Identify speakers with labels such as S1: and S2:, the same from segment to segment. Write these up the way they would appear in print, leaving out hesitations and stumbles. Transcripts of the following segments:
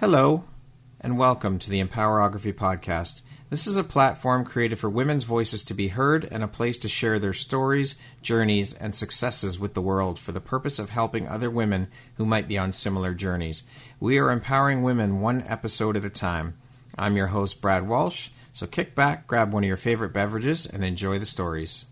S1: Hello, and welcome to the Empowerography Podcast. This is a platform created for women's voices to be heard and a place to share their stories, journeys, and successes with the world for the purpose of helping other women who might be on similar journeys. We are empowering women one episode at a time. I'm your host, Brad Walsh, so kick back, grab one of your favorite beverages, and enjoy the stories.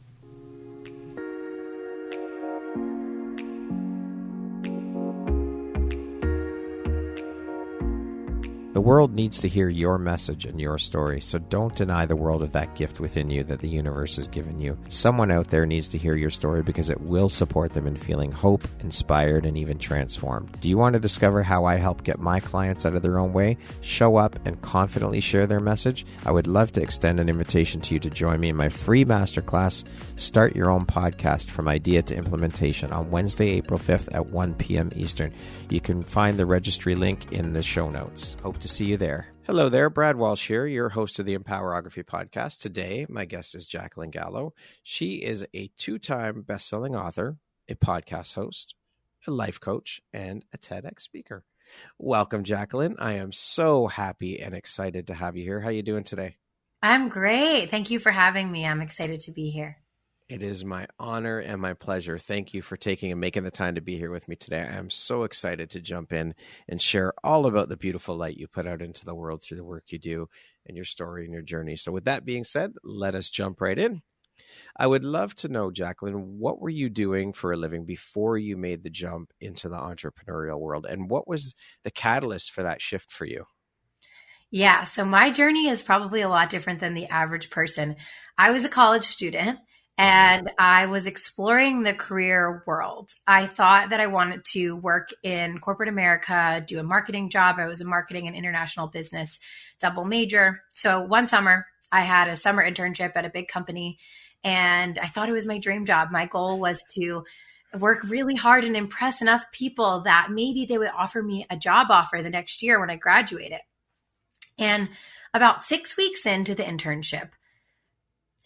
S1: The world needs to hear your message and your story, so don't deny the world of that gift within you that the universe has given you. Someone out there needs to hear your story because it will support them in feeling hope, inspired, and even transformed. Do you want to discover how I help get my clients out of their own way, show up, and confidently share their message? I would love to extend an invitation to you to join me in my free masterclass, Start Your Own Podcast from Idea to Implementation, on Wednesday, April 5th at 1 p.m. Eastern. You can find the registry link in the show notes. Hope to see you there. Hello there, Brad Walsh here, your host of the Empowerography Podcast. Today, my guest is Jaclyn Gallo. She is a two-time best-selling author, a podcast host, a life coach, and a Tedx speaker. Welcome, Jaclyn. I am so happy and excited to have you here. How are you doing today?
S2: I'm great. Thank you for having me. I'm excited to be here.
S1: It is my honor and my pleasure. Thank you for taking and making the time to be here with me today. I am so excited to jump in and share all about the beautiful light you put out into the world through the work you do and your story and your journey. So with that being said, let us jump right in. I would love to know, Jaclyn, what were you doing for a living before you made the jump into the entrepreneurial world? And what was the catalyst for that shift for you?
S2: Yeah, so my journey is probably a lot different than the average person. I was a college student. And I was exploring the career world. I thought that I wanted to work in corporate America, do a marketing job. I was a marketing and international business double major. So one summer, I had a summer internship at a big company, and I thought it was my dream job. My goal was to work really hard and impress enough people that maybe they would offer me a job offer the next year when I graduated. And about 6 weeks into the internship,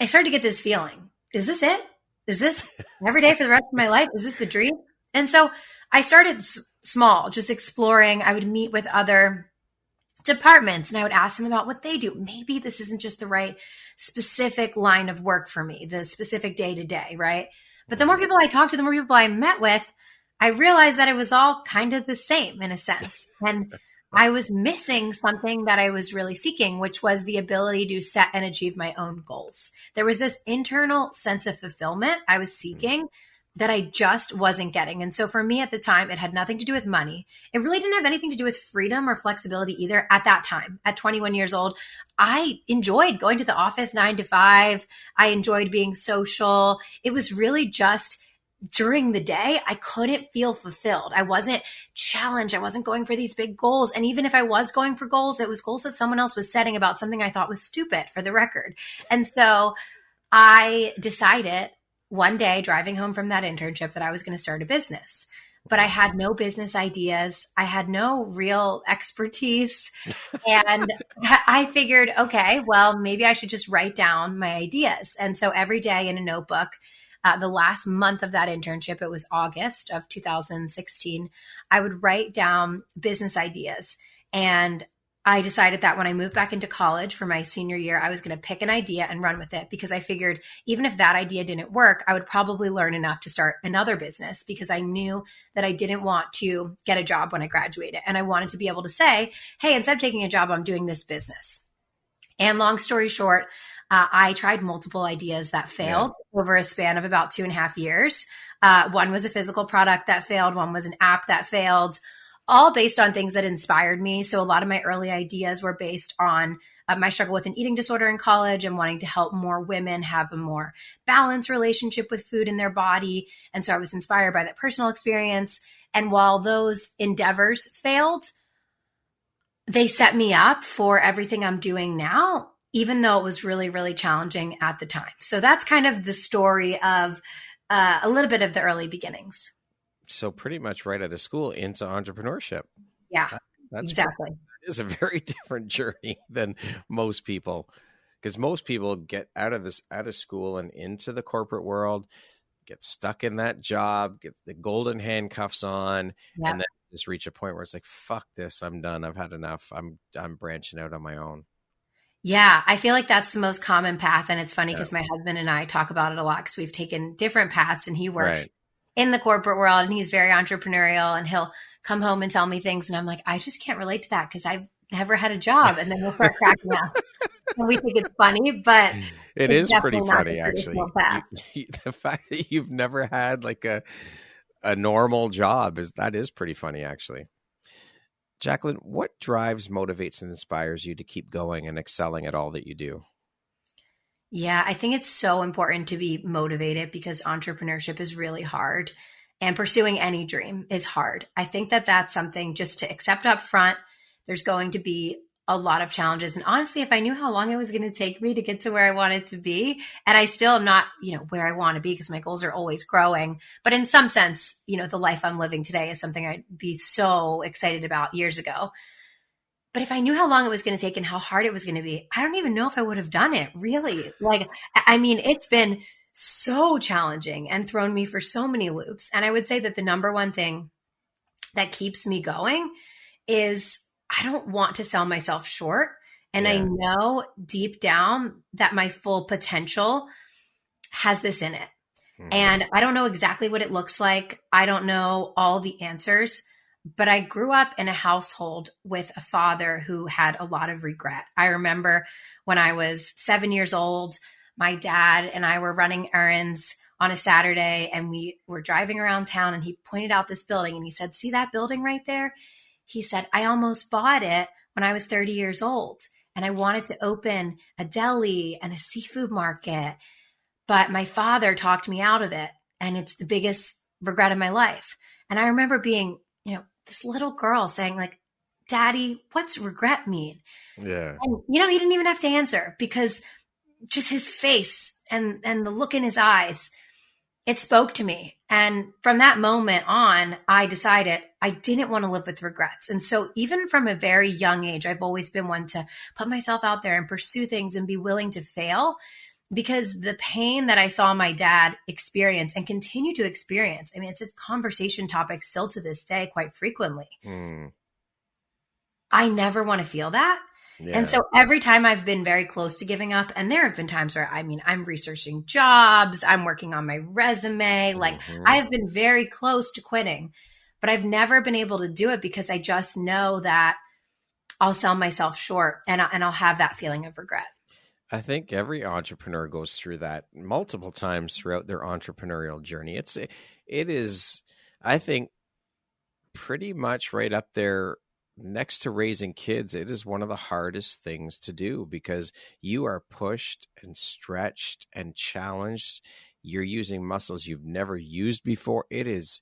S2: I started to get this feeling. Is this it? Is this every day for the rest of my life? Is this the dream? And so I started small, just exploring. I would meet with other departments and I would ask them about what they do. Maybe this isn't just the right specific line of work for me, the specific day to day, right? But the more people I talked to, the more people I met with, I realized that it was all kind of the same in a sense. And I was missing something that I was really seeking, which was the ability to set and achieve my own goals. There was this internal sense of fulfillment I was seeking that I just wasn't getting. And so for me at the time, it had nothing to do with money. It really didn't have anything to do with freedom or flexibility either at that time. At 21 years old, I enjoyed going to the office 9 to 5. I enjoyed being social. It was really just during the day, I couldn't feel fulfilled. I wasn't challenged. I wasn't going for these big goals. And even if I was going for goals, it was goals that someone else was setting about something I thought was stupid, for the record. And so I decided one day driving home from that internship that I was going to start a business. But I had no business ideas. I had no real expertise. And I figured, okay, well, maybe I should just write down my ideas. And so every day in a notebook, the last month of that internship, it was August of 2016, I would write down business ideas. And I decided that when I moved back into college for my senior year, I was going to pick an idea and run with it because I figured even if that idea didn't work, I would probably learn enough to start another business because I knew that I didn't want to get a job when I graduated. And I wanted to be able to say, hey, instead of taking a job, I'm doing this business. And long story short, I tried multiple ideas that failed over a span of about 2.5 years. One was a physical product that failed. One was an app that failed, all based on things that inspired me. So a lot of my early ideas were based on my struggle with an eating disorder in college and wanting to help more women have a more balanced relationship with food in their body. And so I was inspired by that personal experience. And while those endeavors failed, they set me up for everything I'm doing now, even though it was really, really challenging at the time. So that's kind of the story of a little bit of the early beginnings.
S1: So pretty much right out of school into entrepreneurship.
S2: Yeah, that's exactly.
S1: It is a very different journey than most people, because most people get out of school and into the corporate world, get stuck in that job, get the golden handcuffs on, and then just reach a point where it's like, fuck this, I'm done. I've had enough. I'm branching out on my own.
S2: Yeah, I feel like that's the most common path. And it's funny because my husband and I talk about it a lot because we've taken different paths, and he works in the corporate world and he's very entrepreneurial, and he'll come home and tell me things. And I'm like, I just can't relate to that because I've never had a job. And then we'll start cracking up. And we think it's funny, but
S1: it is pretty funny, actually. The fact that you've never had like a normal job is pretty funny, actually. Jaclyn, what drives, motivates, and inspires you to keep going and excelling at all that you do?
S2: Yeah, I think it's so important to be motivated because entrepreneurship is really hard, and pursuing any dream is hard. I think that that's something just to accept up front. There's going to be a lot of challenges. And honestly, if I knew how long it was going to take me to get to where I wanted to be, and I still am not, where I want to be because my goals are always growing. But in some sense, the life I'm living today is something I'd be so excited about years ago. But if I knew how long it was going to take and how hard it was going to be, I don't even know if I would have done it, really. It's been so challenging and thrown me for so many loops. And I would say that the number one thing that keeps me going is I don't want to sell myself short. And I know deep down that my full potential has this in it. And I don't know exactly what it looks like. I don't know all the answers, but I grew up in a household with a father who had a lot of regret. I remember when I was 7 years old, my dad and I were running errands on a Saturday, and we were driving around town, and he pointed out this building and he said, "See that building right there?" He said, "I almost bought it when I was 30 years old, and I wanted to open a deli and a seafood market, but my father talked me out of it, and it's the biggest regret of my life." And I remember being, this little girl saying like, "Daddy, what's regret mean?"
S1: Yeah.
S2: And, he didn't even have to answer because just his face and the look in his eyes, it spoke to me. And from that moment on, I decided I didn't want to live with regrets. And so even from a very young age, I've always been one to put myself out there and pursue things and be willing to fail, because the pain that I saw my dad experience and continue to experience, it's a conversation topic still to this day quite frequently. I never want to feel that. Yeah. And so every time I've been very close to giving up, and there have been times where, I'm researching jobs, I'm working on my resume, I have been very close to quitting, but I've never been able to do it because I just know that I'll sell myself short and I'll have that feeling of regret.
S1: I think every entrepreneur goes through that multiple times throughout their entrepreneurial journey. It is, I think, pretty much right up there next to raising kids. It is one of the hardest things to do because you are pushed and stretched and challenged. You're using muscles you've never used before. It is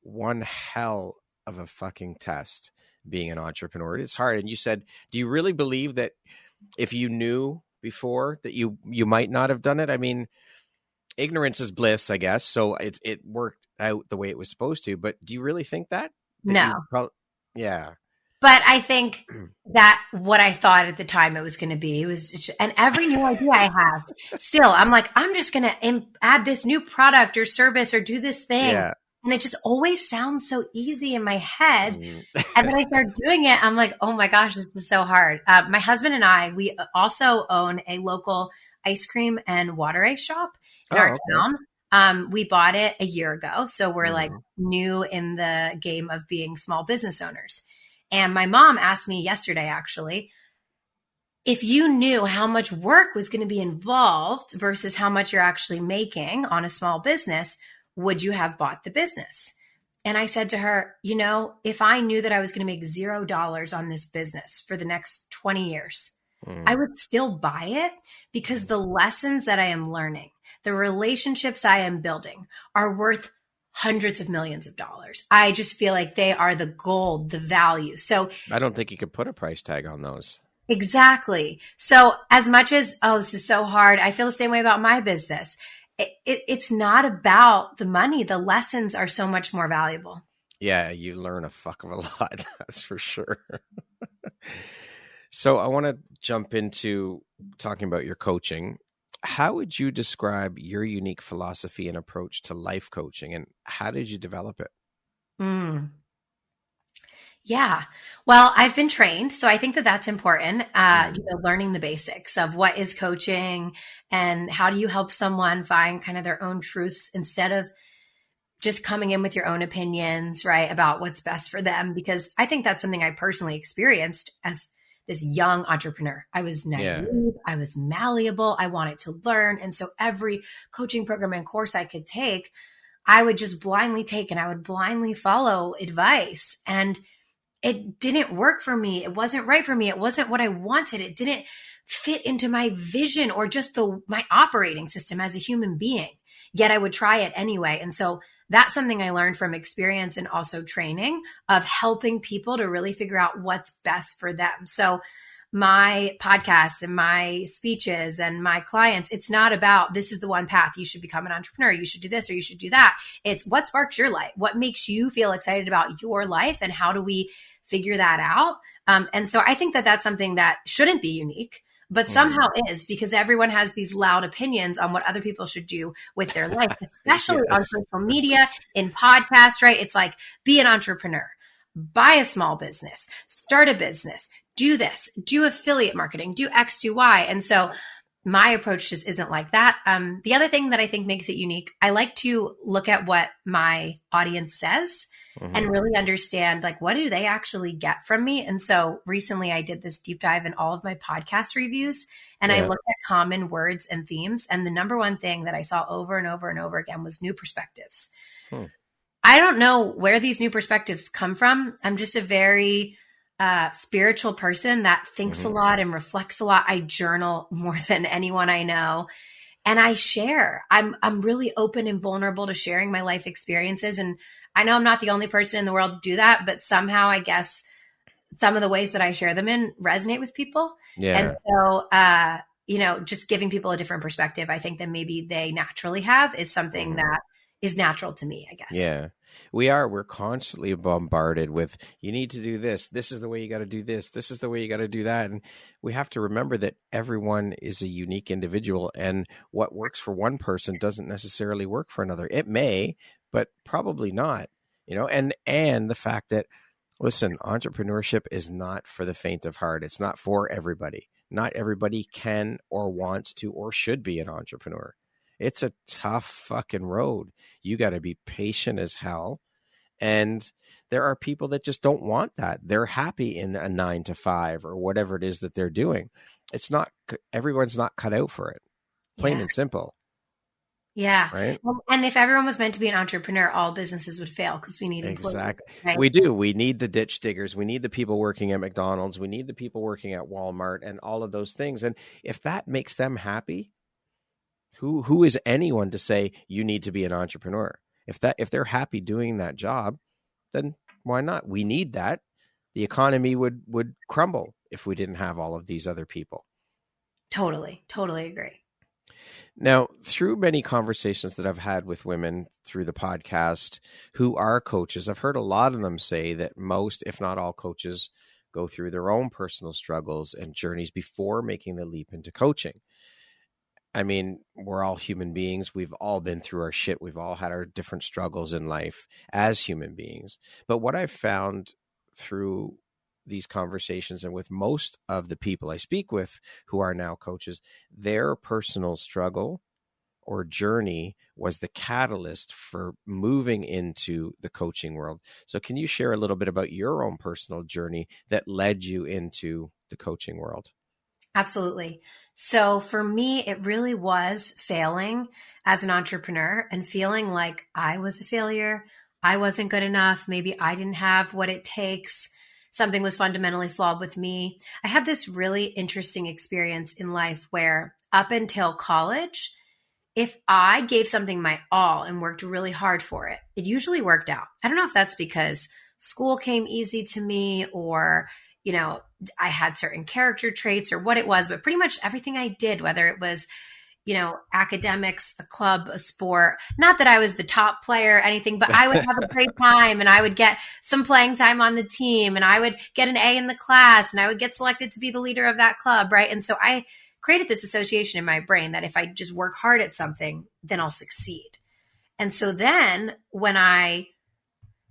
S1: one hell of a fucking test being an entrepreneur. It is hard. And you said, do you really believe that if you knew before that you might not have done it? Ignorance is bliss, I guess. So it worked out the way it was supposed to. But do you really think that?
S2: No.
S1: Yeah.
S2: But I think that what I thought at the time it was going to be, it was just, and every new idea I have still, I'm like, I'm just going to add this new product or service or do this thing. Yeah. And it just always sounds so easy in my head. And then I start doing it. I'm like, oh my gosh, this is so hard. My husband and I, we also own a local ice cream and water ice shop in our town. We bought it a year ago. So we're like new in the game of being small business owners. And my mom asked me yesterday, actually, if you knew how much work was going to be involved versus how much you're actually making on a small business, would you have bought the business? And I said to her, if I knew that I was going to make $0 on this business for the next 20 years, I would still buy it because the lessons that I am learning, the relationships I am building are worth hundreds of millions of dollars. I just feel like they are the gold, the value. So
S1: I don't think you could put a price tag on those.
S2: Exactly. So as much as, this is so hard, I feel the same way about my business. It's not about the money. The lessons are so much more valuable.
S1: Yeah, you learn a fuck of a lot. That's for sure. So I want to jump into talking about your coaching. How would you describe your unique philosophy and approach to life coaching, and how did you develop it?
S2: Yeah. Well, I've been trained, so I think that that's important. Learning the basics of what is coaching and how do you help someone find kind of their own truths instead of just coming in with your own opinions, right, about what's best for them. Because I think that's something I personally experienced as this young entrepreneur. I was naive, I was malleable, I wanted to learn. And so every coaching program and course I could take, I would just blindly take and I would blindly follow advice. And it didn't work for me. It wasn't right for me. It wasn't what I wanted. It didn't fit into my vision or just my operating system as a human being. Yet I would try it anyway. And so that's something I learned from experience and also training of helping people to really figure out what's best for them. So my podcasts and my speeches and my clients, it's not about this is the one path. You should become an entrepreneur. You should do this or you should do that. It's what sparks your life. What makes you feel excited about your life and how do we figure that out? And so I think that that's something that shouldn't be unique, but somehow is, because everyone has these loud opinions on what other people should do with their life, especially on social media, in podcasts, right? It's like, be an entrepreneur, buy a small business, start a business, do this, do affiliate marketing, do X, do Y. And so my approach just isn't like that. The other thing that I think makes it unique, I like to look at what my audience says and really understand, like, what do they actually get from me? And so recently I did this deep dive in all of my podcast reviews and I looked at common words and themes. And the number one thing that I saw over and over and over again was new perspectives. I don't know where these new perspectives come from. I'm just a very spiritual person that thinks a lot and reflects a lot. I journal more than anyone I know. And I share. I'm really open and vulnerable to sharing my life experiences. And I know I'm not the only person in the world to do that, but somehow I guess some of the ways that I share them in resonate with people. And so, just giving people a different perspective, I think, than maybe they naturally have is something that is natural to me, I guess.
S1: Yeah. We're constantly bombarded with, you need to do this. This is the way you got to do this. This is the way you got to do that. And we have to remember that everyone is a unique individual, and what works for one person doesn't necessarily work for another. It may, but probably not, and the fact that, listen, entrepreneurship is not for the faint of heart. It's not for everybody. Not everybody can or wants to or should be an entrepreneur. It's a tough fucking road. You got to be patient as hell. And there are people that just don't want that. They're happy in a 9 to 5 or whatever it is that they're doing. Everyone's not cut out for it. Plain and simple.
S2: Yeah.
S1: Right.
S2: And if everyone was meant to be an entrepreneur, all businesses would fail because we need employees.
S1: Exactly.
S2: Right?
S1: We do. We need the ditch diggers. We need the people working at McDonald's. We need the people working at Walmart and all of those things. And if that makes them happy, who is anyone to say you need to be an entrepreneur? If they're happy doing that job, then why not? We need that. The economy would crumble if we didn't have all of these other people.
S2: Totally agree.
S1: Now, through many conversations that I've had with women through the podcast who are coaches, I've heard a lot of them say that most, if not all, coaches go through their own personal struggles and journeys before making the leap into coaching. I mean, we're all human beings. We've all been through our shit. We've all had our different struggles in life as human beings. But what I've found through these conversations and with most of the people I speak with who are now coaches, their personal struggle or journey was the catalyst for moving into the coaching world. So can you share a little bit about your own personal journey that led you into the coaching world?
S2: Absolutely. So for me, it really was failing as an entrepreneur and feeling like I was a failure. I wasn't good enough. Maybe I didn't have what it takes. Something was fundamentally flawed with me. I had this really interesting experience in life where up until college, if I gave something my all and worked really hard for it, it usually worked out. I don't know if that's because school came easy to me or I had certain character traits or what it was, but pretty much everything I did, whether it was, academics, a club, a sport, not that I was the top player or anything, but I would have a great time and I would get some playing time on the team and I would get an A in the class and I would get selected to be the leader of that club. Right. And so I created this association in my brain that if I just work hard at something, then I'll succeed. And so then when I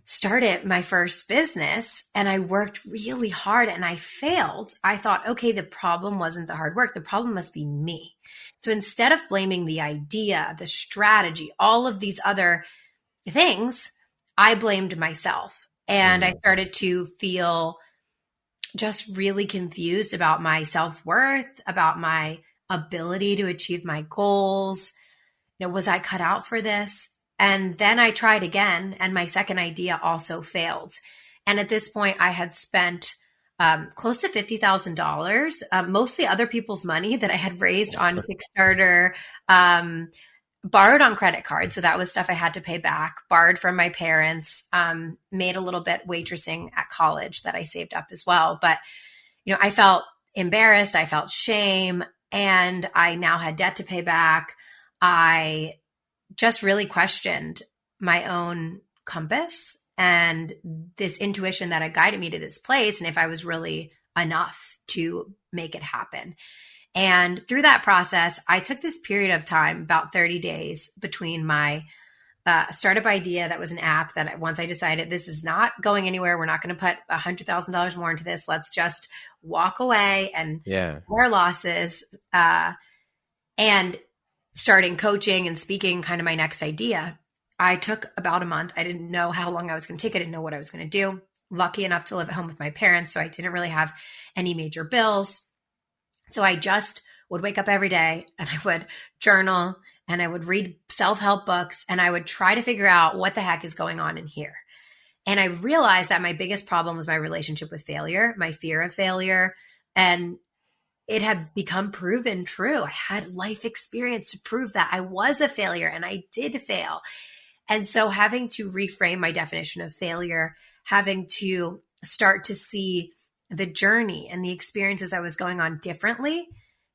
S2: started my first business and I worked really hard and I failed, I thought, okay, the problem wasn't the hard work. The problem must be me. So instead of blaming the idea, the strategy, all of these other things, I blamed myself. And I started to feel just really confused about my self-worth, about my ability to achieve my goals. Was I cut out for this? And then I tried again, and my second idea also failed. And at this point, I had spent close to $50,000, mostly other people's money that I had raised on Kickstarter, borrowed on credit cards. So that was stuff I had to pay back, borrowed from my parents, made a little bit waitressing at college that I saved up as well. But, I felt embarrassed. I felt shame, and I now had debt to pay back. I just really questioned my own compass and this intuition that had guided me to this place, and if I was really enough to make it happen. And through that process, I took this period of time, about 30 days, between my startup idea that was an app that once I decided this is not going anywhere, we're not going to put $100,000 more into this. Let's just walk away and bear losses. And starting coaching and speaking, kind of my next idea, I took about a month. I didn't know how long I was going to take. I didn't know what I was going to do. Lucky enough to live at home with my parents, so I didn't really have any major bills. So I just would wake up every day and I would journal and I would read self-help books and I would try to figure out what the heck is going on in here. And I realized that my biggest problem was my relationship with failure, my fear of failure. And it had become proven true. I had life experience to prove that I was a failure and I did fail. And so having to reframe my definition of failure, having to start to see the journey and the experiences I was going on differently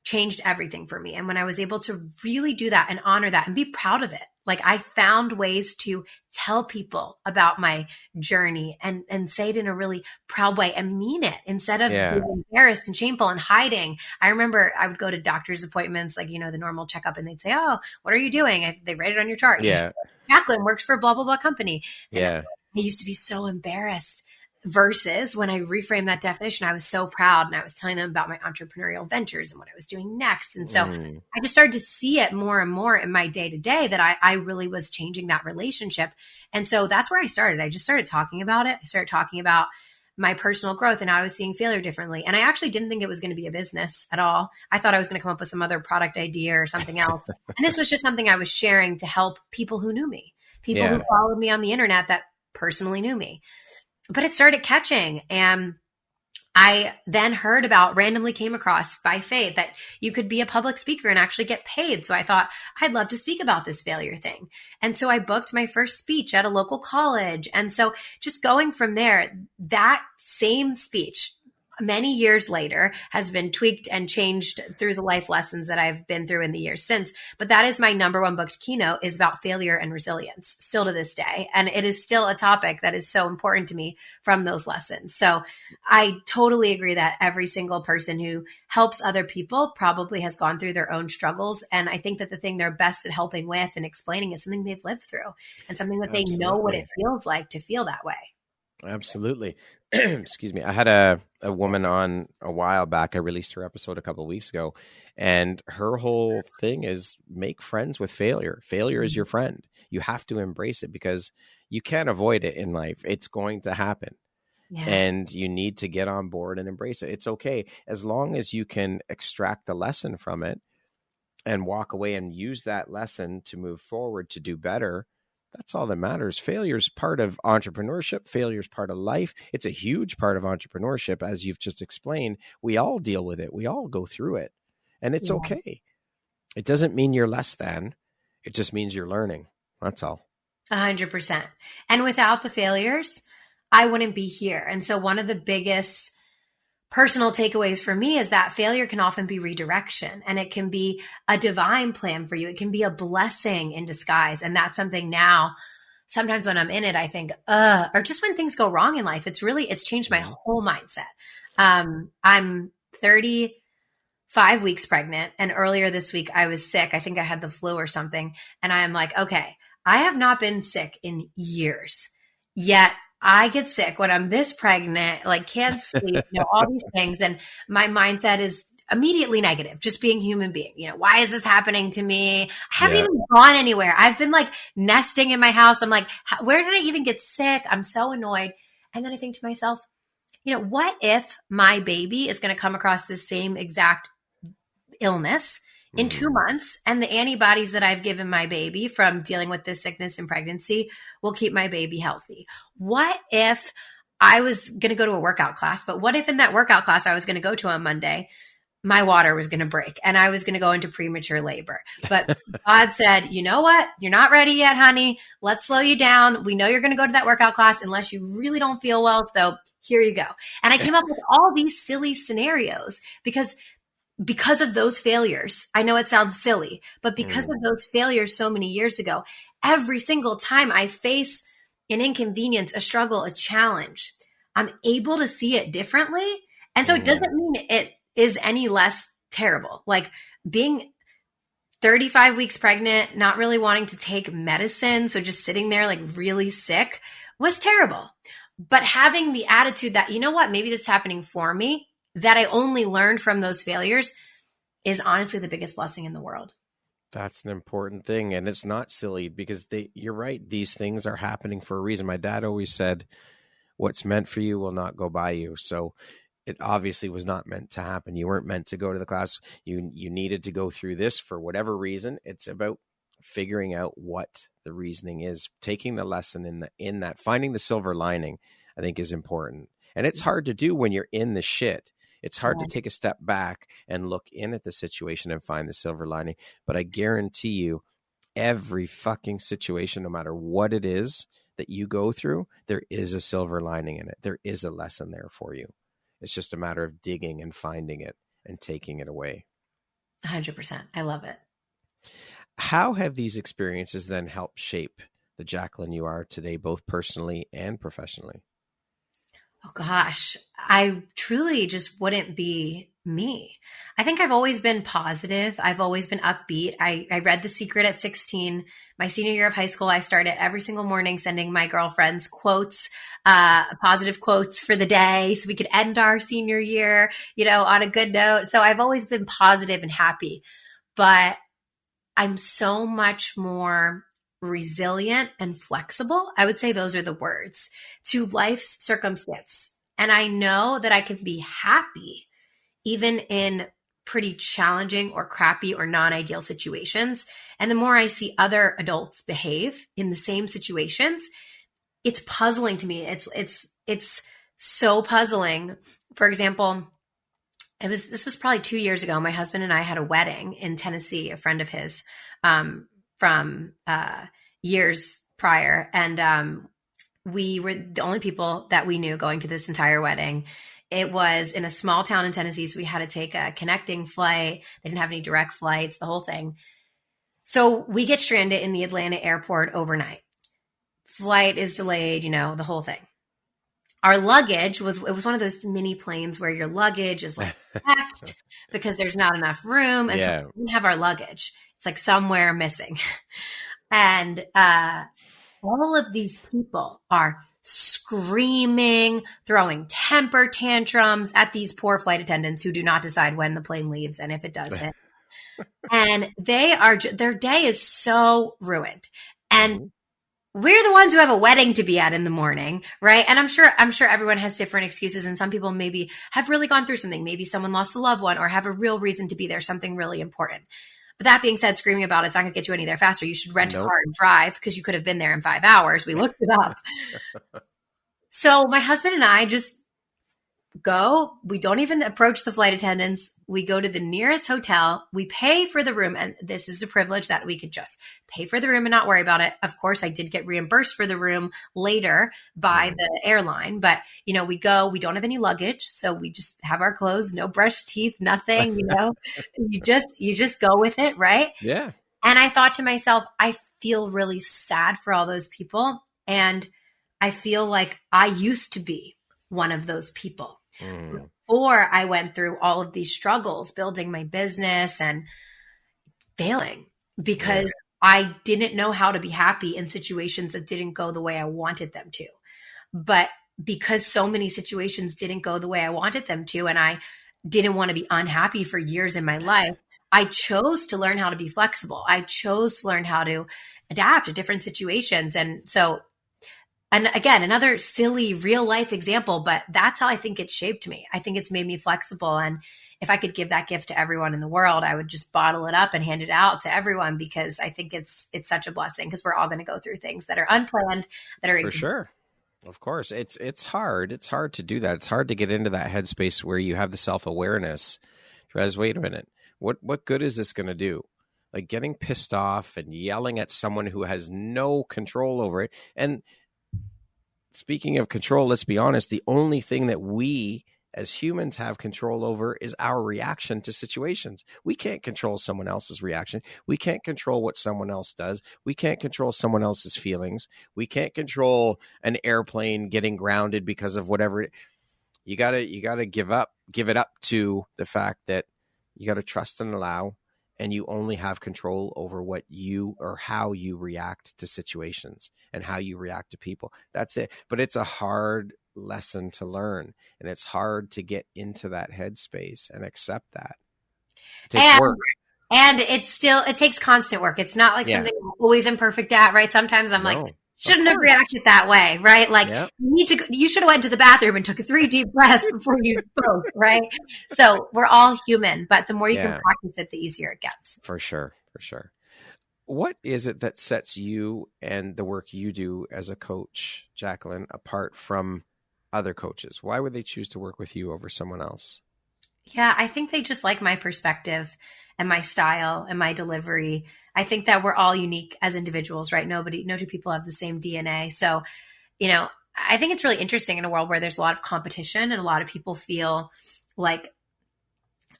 S2: changed everything for me. And when I was able to really do that and honor that and be proud of it, like I found ways to tell people about my journey and say it in a really proud way and mean it instead of being embarrassed and shameful and hiding. I remember I would go to doctor's appointments, like, the normal checkup, and they'd say, "Oh, what are you doing?" They write it on your chart.
S1: Yeah.
S2: Jaclyn works for blah, blah, blah company. And I used to be so embarrassed. Versus when I reframed that definition, I was so proud and I was telling them about my entrepreneurial ventures and what I was doing next. And so I just started to see it more and more in my day to day that I really was changing that relationship. And so that's where I started. I just started talking about it. I started talking about my personal growth and I was seeing failure differently. And I actually didn't think it was going to be a business at all. I thought I was going to come up with some other product idea or something else. And this was just something I was sharing to help people who knew me, people who followed me on the internet that personally knew me. But it started catching, and I then randomly came across by fate that you could be a public speaker and actually get paid. So I thought I'd love to speak about this failure thing. And so I booked my first speech at a local college. And so just going from there, that same speech many years later has been tweaked and changed through the life lessons that I've been through in the years since. But that is my number one booked keynote, is about failure and resilience still to this day. And it is still a topic that is so important to me from those lessons. So I totally agree that every single person who helps other people probably has gone through their own struggles. And I think that the thing they're best at helping with and explaining is something they've lived through and something that they know what it feels like to feel that way.
S1: Absolutely. Excuse me. I had a woman on a while back. I released her episode a couple of weeks ago, and her whole thing is make friends with failure. Failure is your friend. You have to embrace it because you can't avoid it in life. It's going to happen. And you need to get on board and embrace it. It's okay. As long as you can extract the lesson from it and walk away and use that lesson to move forward to do better, that's all that matters. Failure is part of entrepreneurship. Failure is part of life. It's a huge part of entrepreneurship. As you've just explained, we all deal with it. We all go through it, and it's okay. It doesn't mean you're less than. It just means you're learning. That's all.
S2: 100%. And without the failures, I wouldn't be here. And so one of the biggest personal takeaways for me is that failure can often be redirection, and it can be a divine plan for you. It can be a blessing in disguise. And that's something now, sometimes when I'm in it, I think, or just when things go wrong in life, it's changed my whole mindset. I'm 35 weeks pregnant, and earlier this week I was sick. I think I had the flu or something. And I am like, okay, I have not been sick in years. Yet I get sick when I'm this pregnant, like can't sleep, all these things. And my mindset is immediately negative, just being a human being. Why is this happening to me? I haven't even gone anywhere. I've been like nesting in my house. I'm like, where did I even get sick? I'm so annoyed. And then I think to myself, what if my baby is going to come across the same exact illness in 2 months, and the antibodies that I've given my baby from dealing with this sickness and pregnancy will keep my baby healthy? What if I was going to go to a workout class, but what if in that workout class I was going to go to on Monday, my water was going to break and I was going to go into premature labor? But God said, you know what? You're not ready yet, honey. Let's slow you down. We know you're going to go to that workout class unless you really don't feel well. So here you go. And I came up with all these silly scenarios because of those failures. I know it sounds silly, but because of those failures so many years ago, every single time I face an inconvenience, a struggle, a challenge, I'm able to see it differently. And so it doesn't mean it is any less terrible. Like being 35 weeks pregnant, not really wanting to take medicine, so just sitting there like really sick was terrible. But having the attitude that, you know what, maybe this is happening for me, that I only learned from those failures, is honestly the biggest blessing in the world.
S1: That's an important thing. And it's not silly because you're right. These things are happening for a reason. My dad always said, what's meant for you will not go by you. So it obviously was not meant to happen. You weren't meant to go to the class. You needed to go through this for whatever reason. It's about figuring out what the reasoning is, taking the lesson in that, finding the silver lining, I think is important. And it's hard to do when you're in the shit. It's hard to take a step back and look in at the situation and find the silver lining. But I guarantee you, every fucking situation, no matter what it is that you go through, there is a silver lining in it. There is a lesson there for you. It's just a matter of digging and finding it and taking it away.
S2: 100%. I love it.
S1: How have these experiences then helped shape the Jaclyn you are today, both personally and professionally?
S2: Oh gosh, I truly just wouldn't be me. I think I've always been positive. I've always been upbeat. I read The Secret at 16. My senior year of high school, I started every single morning sending my girlfriends quotes, positive quotes for the day so we could end our senior year, on a good note. So I've always been positive and happy, but I'm so much more resilient and flexible. I would say those are the words to life's circumstance. And I know that I can be happy even in pretty challenging or crappy or non-ideal situations. And the more I see other adults behave in the same situations, it's puzzling to me. It's so puzzling. For example, this was probably 2 years ago. My husband and I had a wedding in Tennessee, a friend of his, from years prior. And we were the only people that we knew going to this entire wedding. It was in a small town in Tennessee, so we had to take a connecting flight. They didn't have any direct flights, the whole thing. So we get stranded in the Atlanta airport overnight. Flight is delayed, the whole thing. Our luggage was one of those mini planes where your luggage is like packed because there's not enough room. And so we didn't have our luggage. It's like somewhere missing. And all of these people are screaming, throwing temper tantrums at these poor flight attendants who do not decide when the plane leaves and if it doesn't. And their day is so ruined. And we're the ones who have a wedding to be at in the morning, right? And I'm sure everyone has different excuses, and some people maybe have really gone through something. Maybe someone lost a loved one or have a real reason to be there, something really important. But that being said, screaming about it's not going to get you any there faster. You should rent a car and drive because you could have been there in 5 hours. We looked it up. So my husband and I just go. We don't even approach the flight attendants. We go to the nearest hotel. We pay for the room. And this is a privilege that we could just pay for the room and not worry about it. Of course, I did get reimbursed for the room later by the airline. But, we go. We don't have any luggage. So we just have our clothes, no brushed teeth, nothing, You just go with it, right?
S1: Yeah.
S2: And I thought to myself, I feel really sad for all those people. And I feel like I used to be one of those people before I went through all of these struggles, building my business and failing because I didn't know how to be happy in situations that didn't go the way I wanted them to. But because so many situations didn't go the way I wanted them to, and I didn't want to be unhappy for years in my life, I chose to learn how to be flexible. I chose to learn how to adapt to different situations. And so, and again, another silly real life example, but that's how I think it shaped me. I think it's made me flexible. And if I could give that gift to everyone in the world, I would just bottle it up and hand it out to everyone, because I think it's such a blessing, because we're all going to go through things that are unplanned, that are
S1: for sure. Of course. It's hard. It's hard to do that. It's hard to get into that headspace where you have the self-awareness. Whereas, wait a minute, what good is this going to do? Like getting pissed off and yelling at someone who has no control over it. And speaking of control, let's be honest, the only thing that we as humans have control over is our reaction to situations. We can't control someone else's reaction. We can't control what someone else does. We can't control someone else's feelings. We can't control an airplane getting grounded because of whatever. You gotta give it up to the fact that you got to trust and allow, and you only have control over what you or how you react to situations and how you react to people. That's it. But it's a hard lesson to learn, and it's hard to get into that headspace and accept that. It takes work.
S2: And it takes constant work. It's not like something I'm always imperfect at, right? Sometimes I'm like, shouldn't have reacted that way, right? Like you should have went to the bathroom and took 3 deep breaths before you spoke, right? So we're all human, but the more you can practice it, the easier it gets.
S1: For sure. What is it that sets you and the work you do as a coach, Jaclyn, apart from other coaches? Why would they choose to work with you over someone else?
S2: Yeah, I think they just like my perspective and my style and my delivery. I think that we're all unique as individuals, right? No two people have the same DNA. So, I think it's really interesting in a world where there's a lot of competition and a lot of people feel like,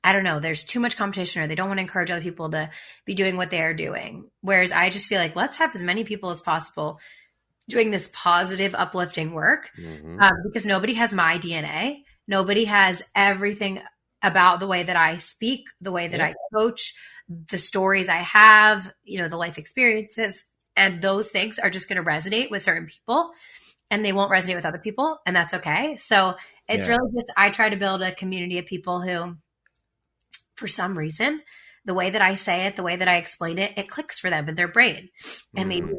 S2: I don't know, there's too much competition, or they don't want to encourage other people to be doing what they're doing. Whereas I just feel like, let's have as many people as possible doing this positive, uplifting work, because nobody has my DNA. Nobody has everything about the way that I speak, the way that I coach, the stories I have, the life experiences, and those things are just going to resonate with certain people, and they won't resonate with other people, and that's okay. So it's really just, I try to build a community of people who, for some reason, the way that I say it, the way that I explain it, it clicks for them in their brain. And maybe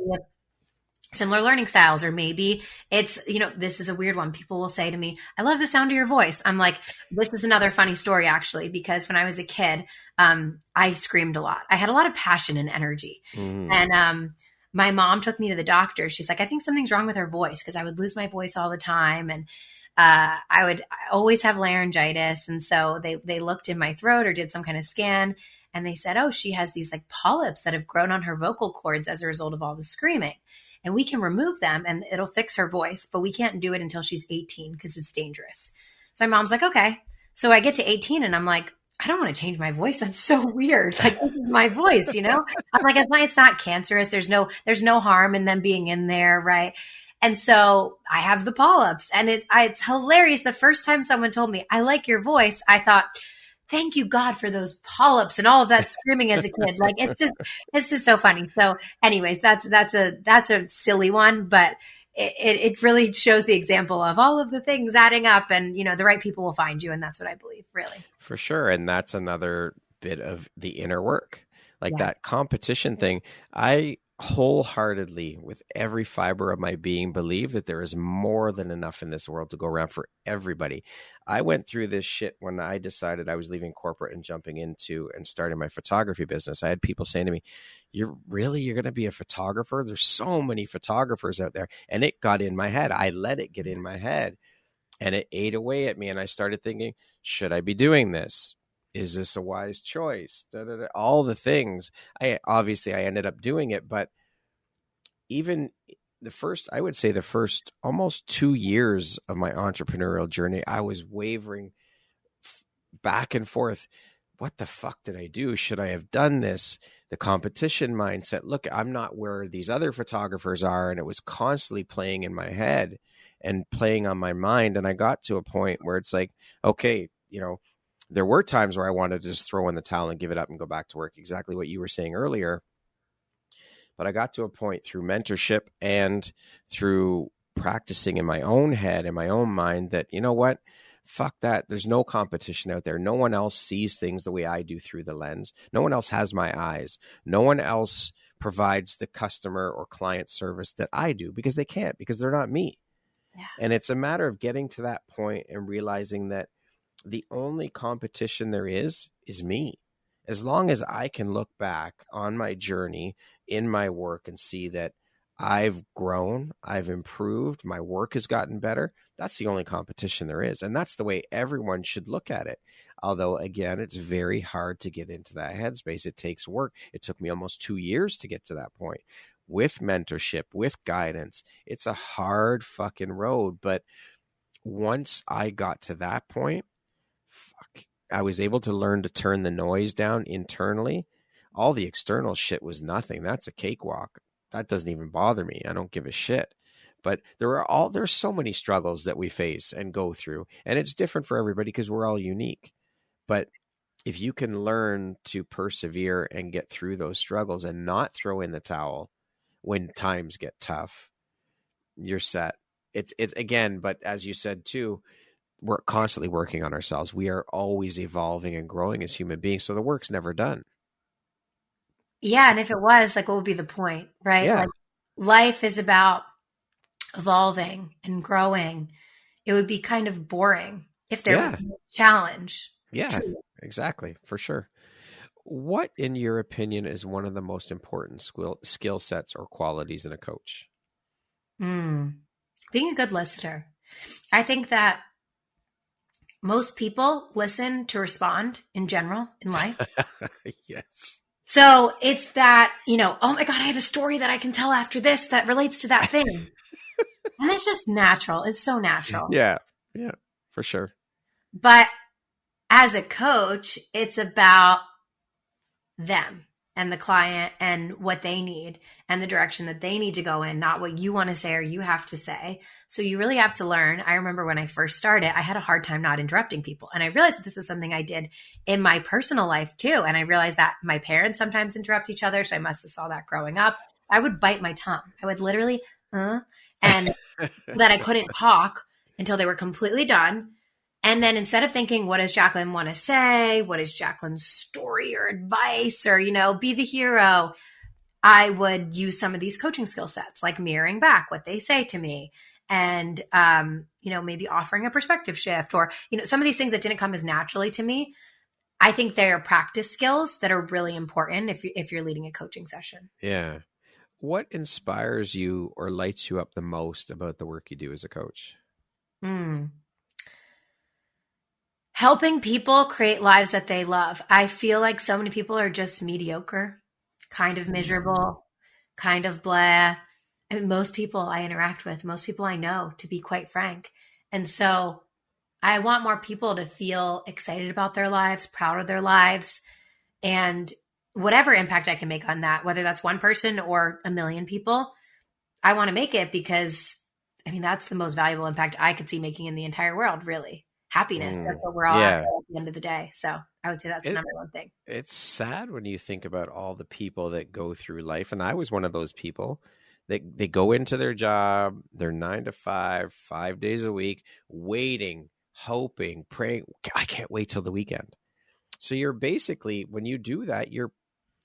S2: similar learning styles, or maybe it's, this is a weird one. People will say to me, I love the sound of your voice. I'm like, this is another funny story, actually, because when I was a kid, I screamed a lot. I had a lot of passion and energy. And my mom took me to the doctor. She's like, I think something's wrong with her voice, because I would lose my voice all the time. And I would always have laryngitis. And so they looked in my throat or did some kind of scan, and they said, oh, she has these like polyps that have grown on her vocal cords as a result of all the screaming. And we can remove them and it'll fix her voice, but we can't do it until she's 18 because it's dangerous. So my mom's like, okay. So I get to 18 and I'm like, I don't want to change my voice. That's so weird. Like, this is my voice, I'm like, it's not cancerous. There's no harm in them being in there. Right. And so I have the polyps, and it's hilarious. The first time someone told me, I like your voice, I thought, thank you, God, for those polyps and all of that screaming as a kid. Like, it's just so funny. So anyways, that's a silly one, but it really shows the example of all of the things adding up, and, the right people will find you. And that's what I believe, really. For
S1: sure. And that's another bit of the inner work, like that competition thing. I wholeheartedly, with every fiber of my being, believe that there is more than enough in this world to go around for everybody. I went through this shit when I decided I was leaving corporate and jumping into and starting my photography business. I had people saying to me, you're going to be a photographer? There's so many photographers out there. And it got in my head. I let it get in my head, and it ate away at me. And I started thinking, should I be doing this? Is this a wise choice? All the things. I ended up doing it, but even the first almost 2 years of my entrepreneurial journey, I was wavering back and forth. What the fuck did I do? Should I have done this? The competition mindset. Look, I'm not where these other photographers are. And it was constantly playing in my head and playing on my mind. And I got to a point where it's like, okay, there were times where I wanted to just throw in the towel and give it up and go back to work. Exactly what you were saying earlier. But I got to a point through mentorship and through practicing in my own head, in my own mind that, you know what? Fuck that. There's no competition out there. No one else sees things the way I do through the lens. No one else has my eyes. No one else provides the customer or client service that I do because they can't, because they're not me.
S2: Yeah.
S1: And it's a matter of getting to that point and realizing that the only competition there is me. As long as I can look back on my journey in my work and see that I've grown, I've improved, my work has gotten better, that's the only competition there is. And that's the way everyone should look at it. Although, again, it's very hard to get into that headspace. It takes work. It took me almost 2 years to get to that point with mentorship, with guidance. It's a hard fucking road. But once I got to that point, I was able to learn to turn the noise down internally. All the external shit was nothing. That's a cakewalk. That doesn't even bother me. I don't give a shit. But there's so many struggles that we face and go through, and it's different for everybody because we're all unique. But if you can learn to persevere and get through those struggles and not throw in the towel when times get tough, you're set. It's again, but as you said too, we're constantly working on ourselves. We are always evolving and growing as human beings. So the work's never done.
S2: Yeah. And if it was, like, what would be the point, right?
S1: Yeah.
S2: Like, life is about evolving and growing. It would be kind of boring if there was no challenge.
S1: Yeah,
S2: Truly.
S1: exactly. For sure. What, in your opinion, is one of the most important skill sets or qualities in a coach?
S2: Being a good listener. I think that most people listen to respond in general in life.
S1: Yes.
S2: So it's that, oh my God, I have a story that I can tell after this that relates to that thing. And it's just natural. It's so natural.
S1: Yeah, for sure.
S2: But as a coach, it's about them and the client and what they need and the direction that they need to go in, not what you want to say or you have to say. So you really have to learn. I remember when I first started, I had a hard time not interrupting people. And I realized that this was something I did in my personal life too. And I realized that my parents sometimes interrupt each other. So I must have saw that growing up. I would bite my tongue. I would literally, and that I couldn't talk until they were completely done. And then instead of thinking, what does Jaclyn want to say? What is Jaclyn's story or advice or, be the hero? I would use some of these coaching skill sets, like mirroring back what they say to me and, maybe offering a perspective shift or, some of these things that didn't come as naturally to me. I think they're practice skills that are really important if you're leading a coaching session.
S1: Yeah. What inspires you or lights you up the most about the work you do as a coach?
S2: Helping people create lives that they love. I feel like so many people are just mediocre, kind of miserable, kind of bleh. I mean, most people I interact with, most people I know, to be quite frank. And so I want more people to feel excited about their lives, proud of their lives, and whatever impact I can make on that, whether that's one person or a million people, I want to make it because, that's the most valuable impact I could see making in the entire world, really. Happiness. That's what we're all after at the end of the day. So I would say that's the number one thing.
S1: It's sad when you think about all the people that go through life. And I was one of those people that they go into their job, they're 9 to 5, 5 days a week, waiting, hoping, praying. I can't wait till the weekend. So you're basically, when you do that, you're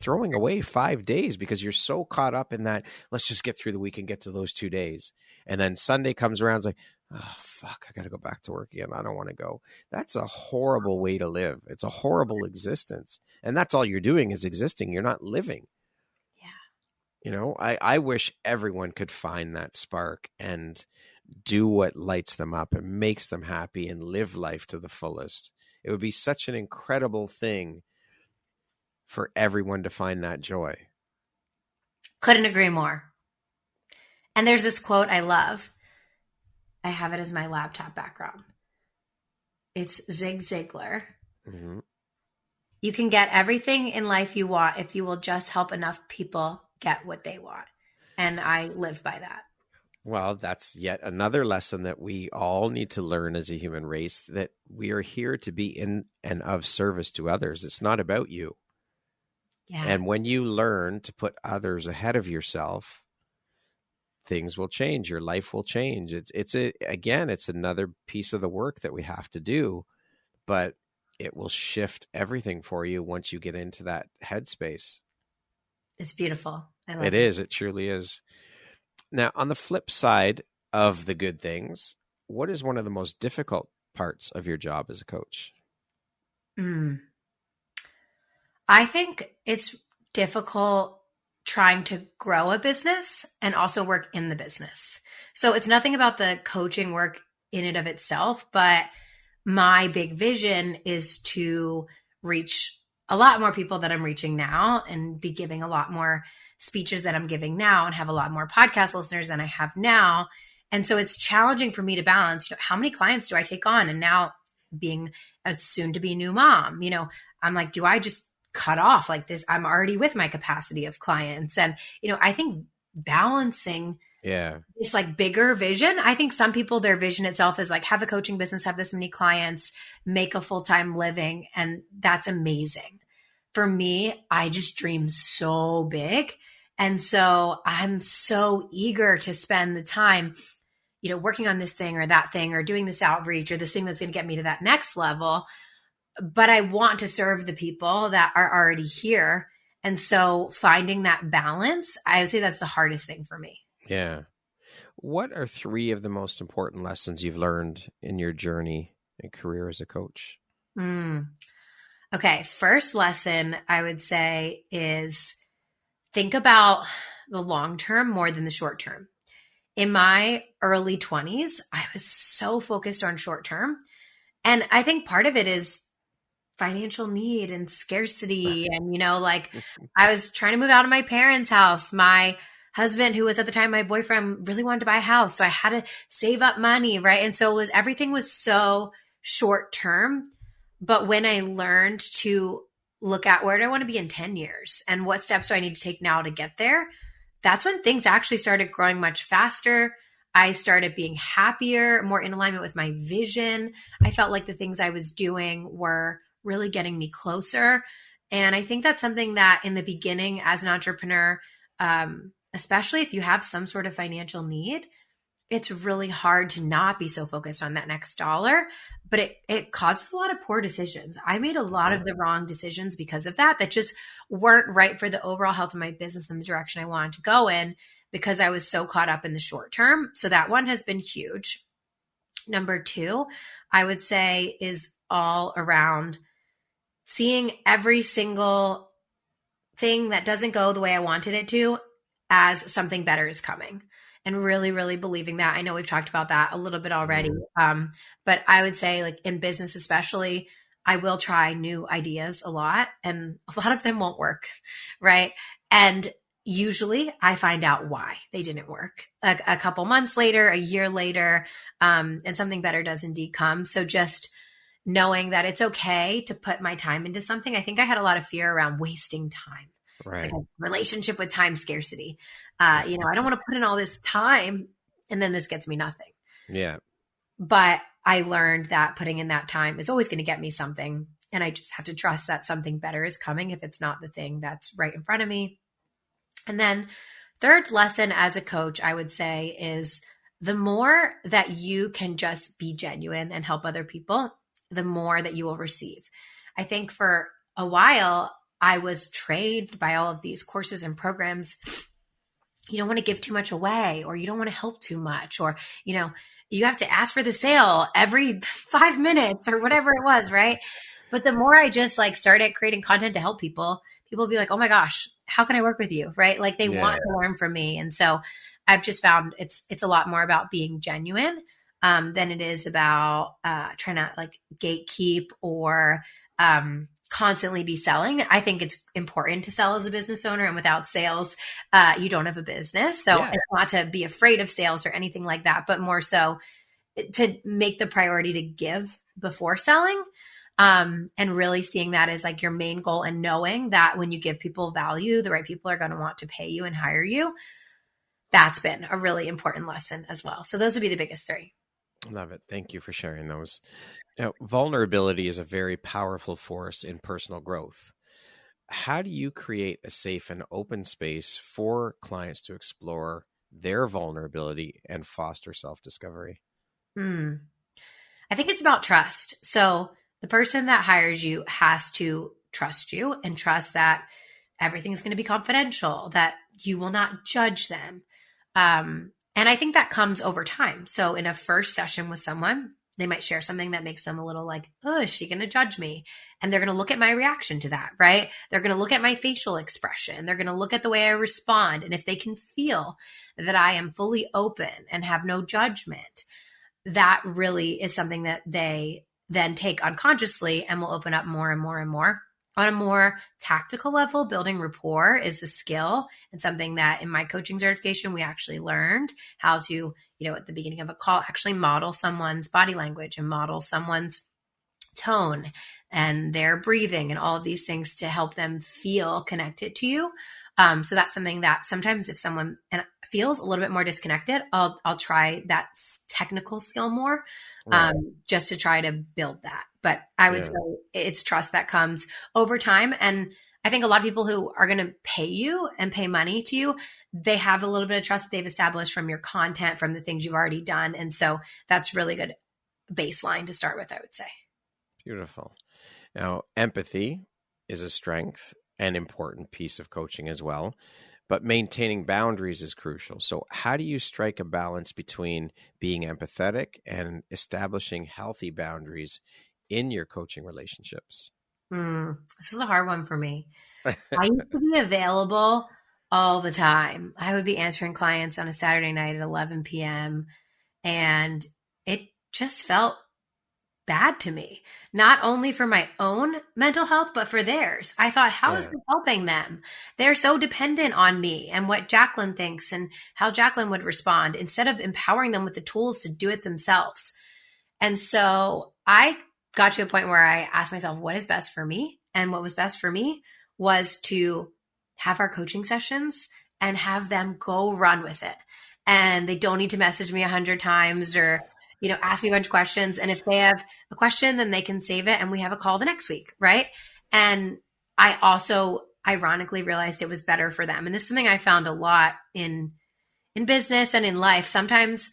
S1: throwing away 5 days because you're so caught up in that, let's just get through the week and get to those 2 days. And then Sunday comes around, it's like, oh, fuck, I got to go back to work again. I don't want to go. That's a horrible way to live. It's a horrible existence. And that's all you're doing is existing. You're not living. Yeah. I wish everyone could find that spark and do what lights them up and makes them happy and live life to the fullest. It would be such an incredible thing for everyone to find that joy.
S2: Couldn't agree more. And there's this quote I love. I have it as my laptop background. It's Zig Ziglar. Mm-hmm. You can get everything in life you want if you will just help enough people get what they want. And I live by that.
S1: Well, that's yet another lesson that we all need to learn as a human race, that we are here to be in and of service to others. It's not about you. Yeah. And when you learn to put others ahead of yourself, things will change. Your life will change. It's another piece of the work that we have to do, but it will shift everything for you once you get into that headspace.
S2: It's beautiful. I love
S1: it. It is. It truly is. Now, on the flip side of the good things, what is one of the most difficult parts of your job as a coach?
S2: I think it's difficult trying to grow a business and also work in the business. So it's nothing about the coaching work in and of itself, but my big vision is to reach a lot more people that I'm reaching now and be giving a lot more speeches that I'm giving now and have a lot more podcast listeners than I have now. And so it's challenging for me to balance, how many clients do I take on? And now being a soon to be new mom, I'm like, do I just cut off like this? I'm already with my capacity of clients. And, I think balancing this like bigger vision. I think some people, their vision itself is like, have a coaching business, have this many clients, make a full-time living. And that's amazing. For me, I just dream so big. And so I'm so eager to spend the time, working on this thing or that thing, or doing this outreach or this thing that's going to get me to that next level. But I want to serve the people that are already here. And so finding that balance, I would say that's the hardest thing for me.
S1: Yeah. What are 3 of the most important lessons you've learned in your journey and career as a coach?
S2: Okay. First lesson I would say is think about the long term more than the short term. In my early 20s, I was so focused on short term. And I think part of it is financial need and scarcity. And, I was trying to move out of my parents' house. My husband, who was at the time my boyfriend, really wanted to buy a house. So I had to save up money, right? And so everything was so short term. But when I learned to look at where do I want to be in 10 years and what steps do I need to take now to get there, that's when things actually started growing much faster. I started being happier, more in alignment with my vision. I felt like the things I was doing were really getting me closer. And I think that's something that in the beginning as an entrepreneur, especially if you have some sort of financial need, it's really hard to not be so focused on that next dollar, but it causes a lot of poor decisions. I made a lot of the wrong decisions because of that just weren't right for the overall health of my business and the direction I wanted to go in because I was so caught up in the short term. So that one has been huge. Number 2, I would say is all around seeing every single thing that doesn't go the way I wanted it to as something better is coming. And really, really believing that. I know we've talked about that a little bit already. But I would say like in business, especially, I will try new ideas a lot and a lot of them won't work. Right. And usually I find out why they didn't work a couple months later, a year later, and something better does indeed come. So just knowing that it's okay to put my time into something. I think I had a lot of fear around wasting time. Right. It's like a relationship with time scarcity. I don't want to put in all this time and then this gets me nothing.
S1: Yeah.
S2: But I learned that putting in that time is always going to get me something. And I just have to trust that something better is coming if it's not the thing that's right in front of me. And then third lesson as a coach, I would say is the more that you can just be genuine and help other people, the more that you will receive. I think for a while, I was trained by all of these courses and programs. You don't want to give too much away, or you don't want to help too much, or, you have to ask for the sale every 5 minutes or whatever it was. Right. But the more I just started creating content to help people will be like, oh my gosh, how can I work with you? Right. Like they want to learn from me. And so I've just found it's a lot more about being genuine than it is about trying to gatekeep or constantly be selling. I think it's important to sell as a business owner, and without sales, you don't have a business. So it's not to be afraid of sales or anything like that, but more so to make the priority to give before selling, and really seeing that as your main goal, and knowing that when you give people value, the right people are going to want to pay you and hire you. That's been a really important lesson as well. So those would be the biggest 3.
S1: Love it. Thank you for sharing those. Vulnerability is a very powerful force in personal growth. How do you create a safe and open space for clients to explore their vulnerability and foster self-discovery?
S2: I think it's about trust. So the person that hires you has to trust you and trust that everything's going to be confidential, that you will not judge them. And I think that comes over time. So in a first session with someone, they might share something that makes them a little like, oh, is she going to judge me? And they're going to look at my reaction to that, right? They're going to look at my facial expression. They're going to look at the way I respond. And if they can feel that I am fully open and have no judgment, that really is something that they then take unconsciously and will open up more and more and more. On a more tactical level, building rapport is a skill and something that in my coaching certification, we actually learned how to, at the beginning of a call, actually model someone's body language and model someone's tone and their breathing and all of these things to help them feel connected to you. So that's something that sometimes if someone feels a little bit more disconnected, I'll try that technical skill more, just to try to build that. But I would say it's trust that comes over time. And I think a lot of people who are going to pay you and pay money to you, they have a little bit of trust that they've established from your content, from the things you've already done. And so that's really good baseline to start with, I would say.
S1: Beautiful. Now, empathy is a strength and important piece of coaching as well, but maintaining boundaries is crucial. So how do you strike a balance between being empathetic and establishing healthy boundaries in your coaching relationships?
S2: This was a hard one for me. I used to be available all the time. I would be answering clients on a Saturday night at 11 p.m. and it just felt bad to me, not only for my own mental health, but for theirs. I thought, how is this helping them? They're so dependent on me and what Jaclyn thinks and how Jaclyn would respond instead of empowering them with the tools to do it themselves. And so I got to a point where I asked myself, what is best for me? And what was best for me was to have our coaching sessions and have them go run with it. And they don't need to message me 100 times or ask me a bunch of questions. And if they have a question, then they can save it and we have a call the next week, right? And I also ironically realized it was better for them. And this is something I found a lot in business and in life. Sometimes,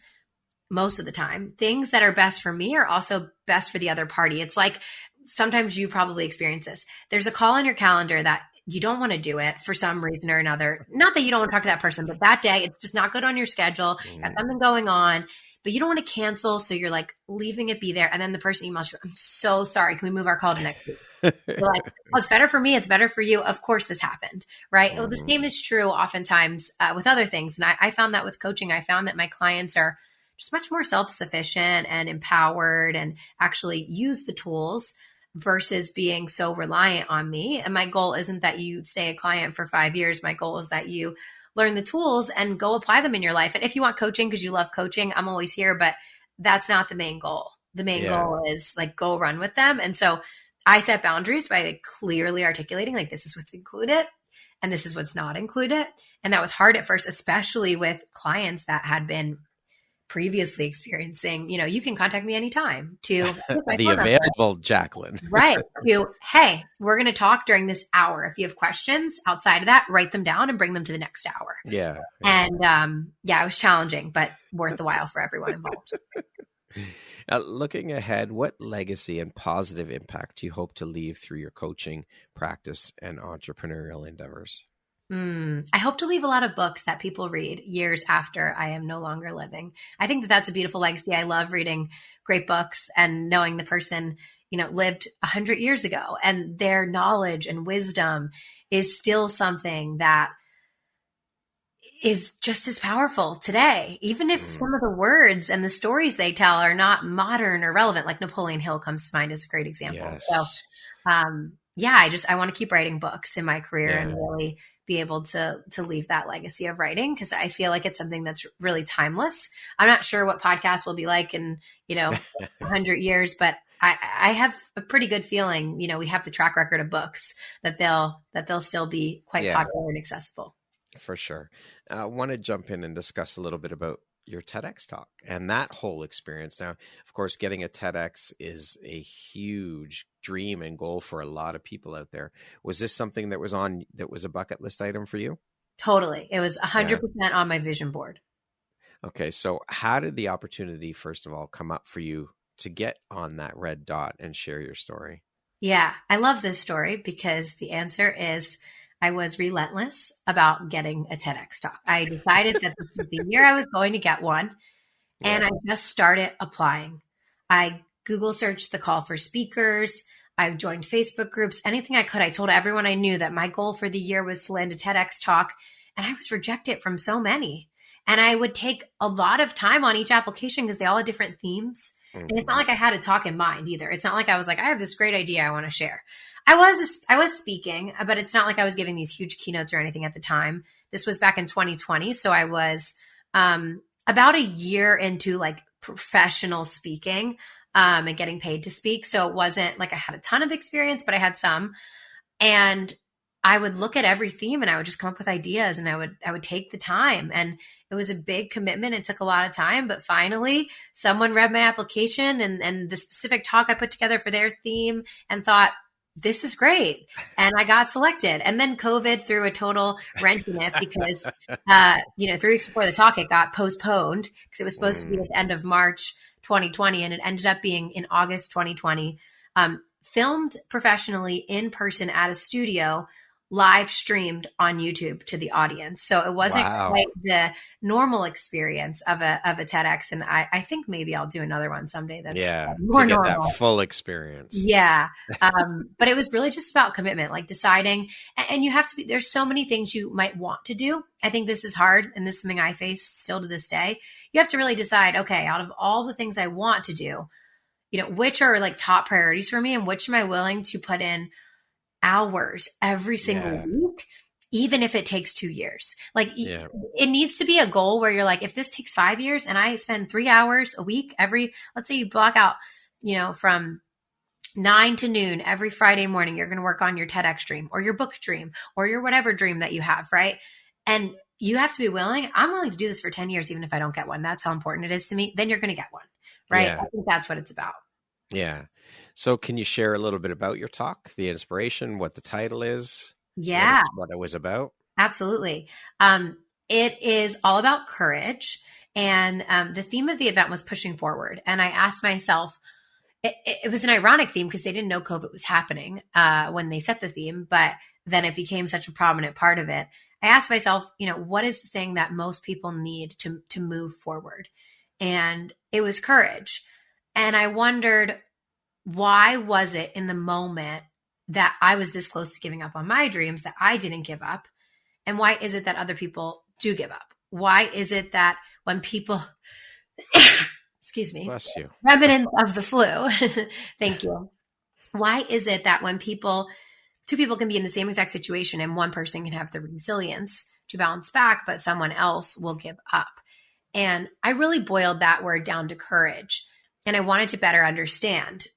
S2: most of the time, things that are best for me are also best for the other party. It's like sometimes you probably experience this. There's a call on your calendar that you don't want to do it for some reason or another. Not that you don't want to talk to that person, but that day it's just not good on your schedule. Got something going on, but you don't want to cancel. So you're like leaving it be there. And then the person emails you, I'm so sorry. Can we move our call to next week? You're like, well, it's better for me. It's better for you. Of course this happened, right? Well, the same is true oftentimes with other things. And I found that with coaching, I found that my clients are just much more self-sufficient and empowered and actually use the tools versus being so reliant on me. And my goal isn't that you stay a client for 5 years. My goal is that you learn the tools and go apply them in your life. And if you want coaching because you love coaching, I'm always here, but that's not the main goal. The main goal is like go run with them. And so I set boundaries by clearly articulating like this is what's included and this is what's not included. And that was hard at first, especially with clients that had been previously experiencing, you can contact me anytime to
S1: the available Jaclyn.
S2: Right. To, hey, we're going to talk during this hour. If you have questions outside of that, write them down and bring them to the next hour.
S1: Yeah.
S2: And it was challenging, but worth the while for everyone involved.
S1: Looking ahead, what legacy and positive impact do you hope to leave through your coaching practice and entrepreneurial endeavors?
S2: I hope to leave a lot of books that people read years after I am no longer living. I think that that's a beautiful legacy. I love reading great books and knowing the person, lived 100 years ago and their knowledge and wisdom is still something that is just as powerful today, even if some of the words and the stories they tell are not modern or relevant, like Napoleon Hill comes to mind as a great example.
S1: Yes.
S2: So, I want to keep writing books in my career and really be able to leave that legacy of writing because I feel like it's something that's really timeless. I'm not sure what podcast will be like in, 100 years, but I have a pretty good feeling, we have the track record of books that they'll still be quite popular and accessible.
S1: For sure. I want to jump in and discuss a little bit about your TEDx talk and that whole experience. Now, of course, getting a TEDx is a huge dream and goal for a lot of people out there. Was this something that was a bucket list item for you?
S2: Totally. It was 100% on my vision board.
S1: Okay. So how did the opportunity, first of all, come up for you to get on that red dot and share your story?
S2: Yeah, I love this story because the answer is I was relentless about getting a TEDx talk. I decided that this was the year I was going to get one, and
S1: Yeah.
S2: I just started applying. I Google searched the call for speakers. I joined Facebook groups, anything I could. I told everyone I knew that my goal for the year was to land a TEDx talk, and I was rejected from so many. And I would take a lot of time on each application because they all had different themes. And it's not like I had a talk in mind either. It's not like I was like, I have this great idea I want to share. I was speaking, but it's not like I was giving these huge keynotes or anything at the time. This was back in 2020. So I was about a year into like professional speaking and getting paid to speak. So it wasn't like I had a ton of experience, but I had some. And I would look at every theme and I would just come up with ideas, and I would take the time, and it was a big commitment. It took a lot of time, but finally someone read my application and the specific talk I put together for their theme and thought, this is great. And I got selected. And then COVID threw a total wrench in it because, 3 weeks before the talk, it got postponed because it was supposed to be at the end of March 2020. And it ended up being in August 2020, filmed professionally in person at a studio, live streamed on YouTube to the audience. So it wasn't quite the normal experience of a TEDx. And I think maybe I'll do another one someday that's more
S1: to get
S2: normal.
S1: That full experience.
S2: Yeah. But it was really just about commitment, like deciding, and you have to be, there's so many things you might want to do. I think this is hard. And this is something I face still to this day. You have to really decide, okay, out of all the things I want to do, which are like top priorities for me and which am I willing to put in hours every single week, even if it takes 2 years. Like it needs to be a goal where you're like, if this takes 5 years and I spend 3 hours a week let's say you block out, from 9 to noon every Friday morning, you're going to work on your TEDx dream or your book dream or your whatever dream that you have, right? And you have to be willing. I'm willing to do this for 10 years, even if I don't get one. That's how important it is to me. Then you're going to get one, right?
S1: Yeah.
S2: I think that's what it's about.
S1: Yeah. So can you share a little bit about your talk, the inspiration, what the title is?
S2: Yeah.
S1: What it was about?
S2: Absolutely. It is all about courage. And the theme of the event was pushing forward. And I asked myself, it was an ironic theme because they didn't know COVID was happening when they set the theme, but then it became such a prominent part of it. I asked myself, what is the thing that most people need to move forward? And it was courage. And I wondered, why was it in the moment that I was this close to giving up on my dreams that I didn't give up? And why is it that other people do give up? Why is it that when people, excuse me,
S1: bless you,
S2: remnants of the flu, thank you. Why is it that when two people can be in the same exact situation and one person can have the resilience to bounce back, but someone else will give up? And I really boiled that word down to courage. And I wanted to better understand,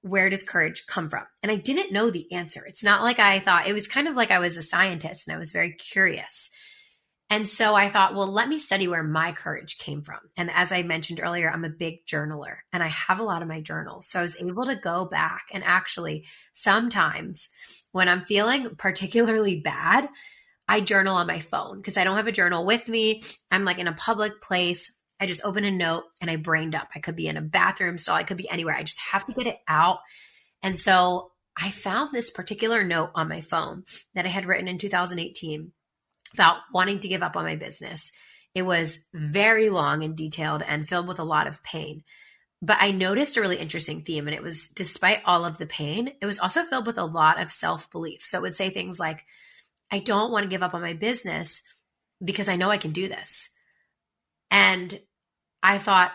S2: where does courage come from? And I didn't know the answer. It's not like I thought, it was kind of like I was a scientist and I was very curious. And so I thought, well, let me study where my courage came from. And as I mentioned earlier, I'm a big journaler and I have a lot of my journals. So I was able to go back and actually sometimes when I'm feeling particularly bad, I journal on my phone because I don't have a journal with me. I'm like in a public place. I just open a note and I brain dump. I could be in a bathroom stall. I could be anywhere. I just have to get it out. And so I found this particular note on my phone that I had written in 2018 about wanting to give up on my business. It was very long and detailed and filled with a lot of pain. But I noticed a really interesting theme, and it was, despite all of the pain, it was also filled with a lot of self-belief. So it would say things like, I don't want to give up on my business because I know I can do this. And I thought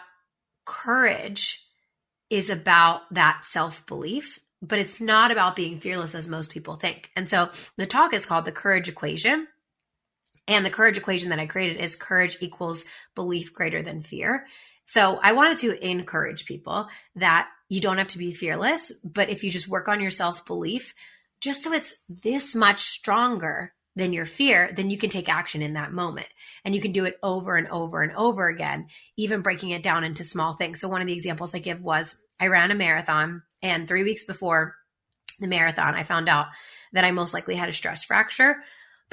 S2: courage is about that self-belief, but it's not about being fearless as most people think. And so the talk is called The Courage Equation. And the courage equation that I created is courage equals belief greater than fear. So I wanted to encourage people that you don't have to be fearless, but if you just work on your self-belief, just so it's this much stronger than your fear, then you can take action in that moment. And you can do it over and over and over again, even breaking it down into small things. So one of the examples I give was I ran a marathon, and 3 weeks before the marathon, I found out that I most likely had a stress fracture.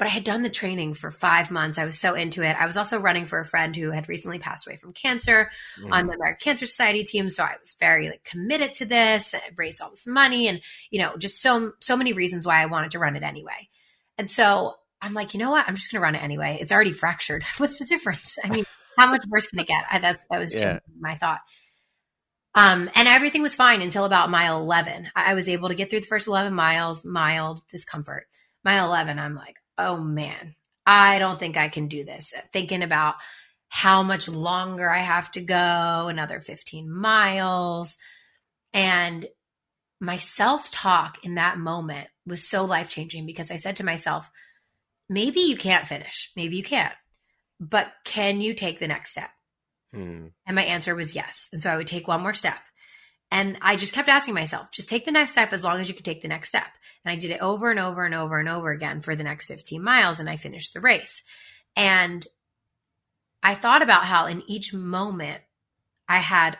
S2: But I had done the training for 5 months. I was so into it. I was also running for a friend who had recently passed away from cancer on the American Cancer Society team. So I was very like committed to this. I raised all this money and, just so many reasons why I wanted to run it anyway. And so I'm like, you know what? I'm just going to run it anyway. It's already fractured. What's the difference? I mean, how much worse can it get? That was my thought. And everything was fine until about mile 11. I was able to get through the first 11 miles, mild discomfort. Mile 11, I'm like, oh man, I don't think I can do this. Thinking about how much longer I have to go, another 15 miles. And my self-talk in that moment was so life-changing because I said to myself, maybe you can't finish, maybe you can't, but can you take the next step? And my answer was yes. And so I would take one more step. And I just kept asking myself, just take the next step as long as you can take the next step. And I did it over and over and over and over again for the next 15 miles. And I finished the race. And I thought about how in each moment I had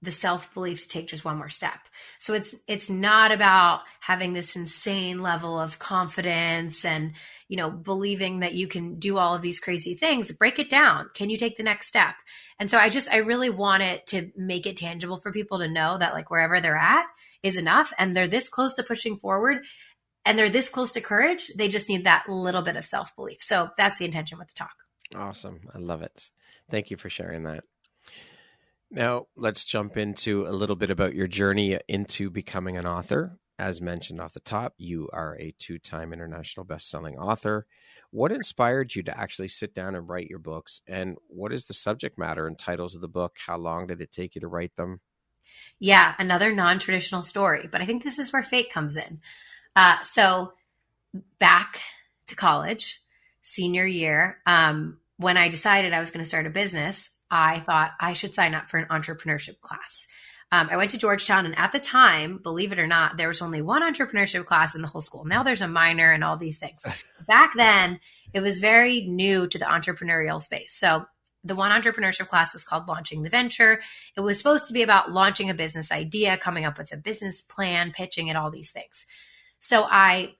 S2: the self-belief to take just one more step. So it's not about having this insane level of confidence and, believing that you can do all of these crazy things. Break it down. Can you take the next step? And so I really wanted to make it tangible for people to know that like wherever they're at is enough and they're this close to pushing forward and they're this close to courage. They just need that little bit of self-belief. So that's the intention with the talk.
S1: Awesome. I love it. Thank you for sharing that. Now, let's jump into a little bit about your journey into becoming an author. As mentioned off the top, you are a 2-time international best-selling author. What inspired you to actually sit down and write your books? And what is the subject matter and titles of the book? How long did it take you to write them?
S2: Yeah, another non-traditional story, but I think this is where fate comes in. So back to college, senior year, when I decided I was going to start a business, I thought I should sign up for an entrepreneurship class. I went to Georgetown, and at the time, believe it or not, there was only one entrepreneurship class in the whole school. Now there's a minor and all these things. Back then, it was very new to the entrepreneurial space. So the one entrepreneurship class was called Launching the Venture. It was supposed to be about launching a business idea, coming up with a business plan, pitching it, all these things. So I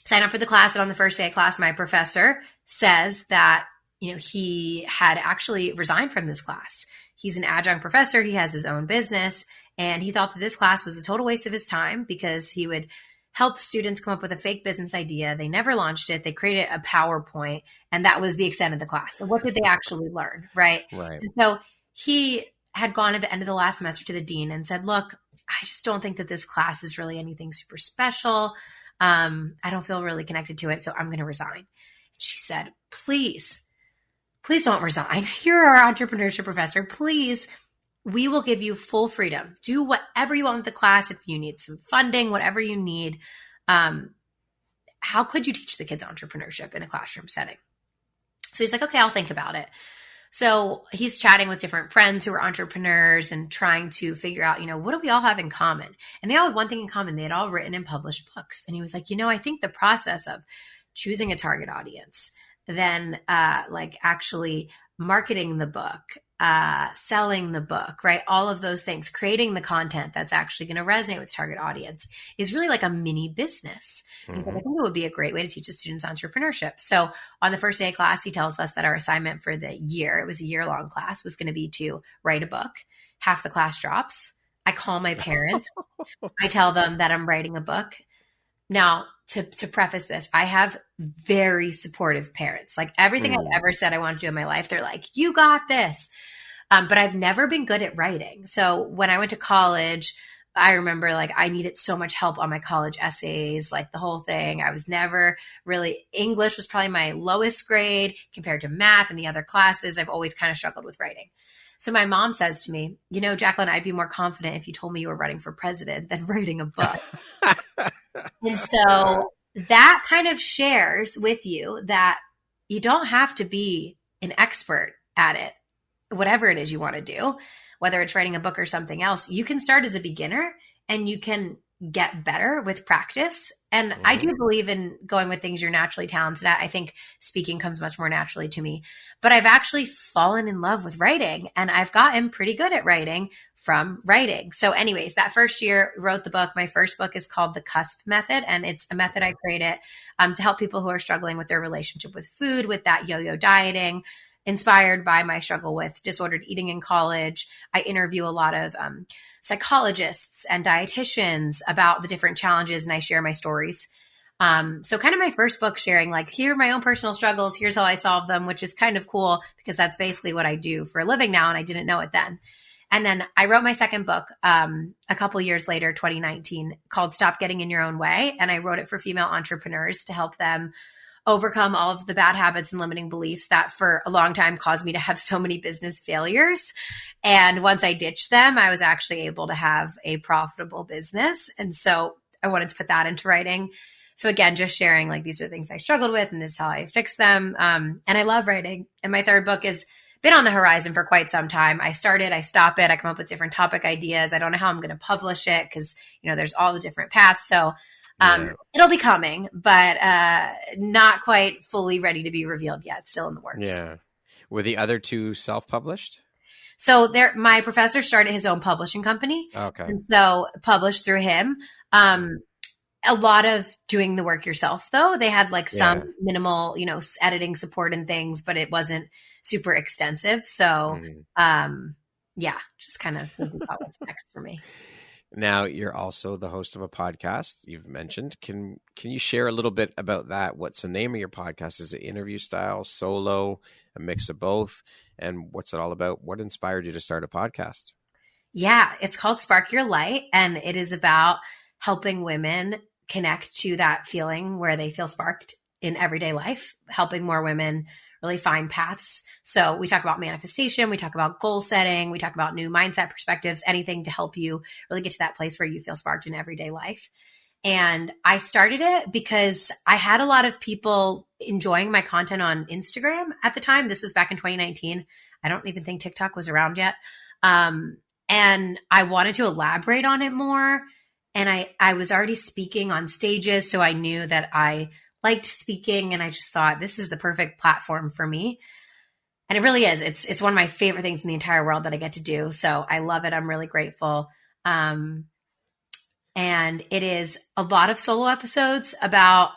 S2: signed up for the class, and on the first day of class, my professor says that he had actually resigned from this class. He's an adjunct professor. He has his own business. And he thought that this class was a total waste of his time because he would help students come up with a fake business idea. They never launched it. They created a PowerPoint. And that was the extent of the class. And what did they actually learn? Right. And so he had gone at the end of the last semester to the dean and said, look, I just don't think that this class is really anything super special. I don't feel really connected to it. So I'm going to resign. She said, please don't resign. You're our entrepreneurship professor. Please, we will give you full freedom. Do whatever you want with the class. If you need some funding, whatever you need. How could you teach the kids entrepreneurship in a classroom setting? So he's like, okay, I'll think about it. So he's chatting with different friends who are entrepreneurs and trying to figure out, what do we all have in common? And they all had one thing in common. They had all written and published books. And he was like, I think the process of choosing a target audience, then actually marketing the book, selling the book, right? All of those things, creating the content that's actually going to resonate with target audience is really like a mini business. Mm-hmm. I think it would be a great way to teach the students entrepreneurship. So on the first day of class, he tells us that our assignment for the year, it was a year-long class, was going to be to write a book. Half the class drops. I call my parents. I tell them that I'm writing a book. Now, to preface this, I have very supportive parents. Like everything I've ever said I want to do in my life, they're like, you got this. But I've never been good at writing. So when I went to college, I remember I needed so much help on my college essays, the whole thing. I was never really, English was probably my lowest grade compared to math and the other classes. I've always kind of struggled with writing. So my mom says to me, Jaclyn, I'd be more confident if you told me you were running for president than writing a book. And so that kind of shares with you that you don't have to be an expert at it, whatever it is you want to do, whether it's writing a book or something else. You can start as a beginner and you can get better with practice. And I do believe in going with things you're naturally talented at. I think speaking comes much more naturally to me, but I've actually fallen in love with writing, and I've gotten pretty good at writing from writing. So anyways, that first year wrote the book. My first book is called The Cusp Method, and it's a method I created to help people who are struggling with their relationship with food, with that yo-yo dieting, inspired by my struggle with disordered eating in college. I interview a lot of psychologists and dietitians about the different challenges, and I share my stories. So kind of my first book sharing, like, here are my own personal struggles. Here's how I solve them, which is kind of cool because that's basically what I do for a living now. And I didn't know it then. And then I wrote my second book a couple years later, 2019, called Stop Getting in Your Own Way. And I wrote it for female entrepreneurs to help them overcome all of the bad habits and limiting beliefs that for a long time caused me to have so many business failures. And once I ditched them, I was actually able to have a profitable business. And so I wanted to put that into writing. So again, just sharing, like, these are things I struggled with and this is how I fixed them. And I love writing. And my third book has been on the horizon for quite some time. I start it, I stop it, I come up with different topic ideas. I don't know how I'm going to publish it because, there's all the different paths. So it'll be coming, but not quite fully ready to be revealed yet. Still in the works.
S1: Yeah. Were the other two self-published?
S2: So my professor started his own publishing company.
S1: Okay.
S2: And so published through him. A lot of doing the work yourself, though. They had like some minimal, editing support and things, but it wasn't super extensive. So just kind of thinking about what's next for me.
S1: Now, you're also the host of a podcast you've mentioned. Can you share a little bit about that? What's the name of your podcast? Is it interview style, solo, a mix of both? And what's it all about? What inspired you to start a podcast?
S2: Yeah, it's called Spark Your Light, and it is about helping women connect to that feeling where they feel sparked in everyday life, helping more women really find paths. So we talk about manifestation, we talk about goal setting, we talk about new mindset perspectives, anything to help you really get to that place where you feel sparked in everyday life. And I started it because I had a lot of people enjoying my content on Instagram at the time. This was back in 2019. I don't even think TikTok was around yet. And I wanted to elaborate on it more. And I was already speaking on stages, so I knew that I liked speaking, and I just thought this is the perfect platform for me. And it really is. It's one of my favorite things in the entire world that I get to do. So I love it. I'm really grateful. And it is a lot of solo episodes, about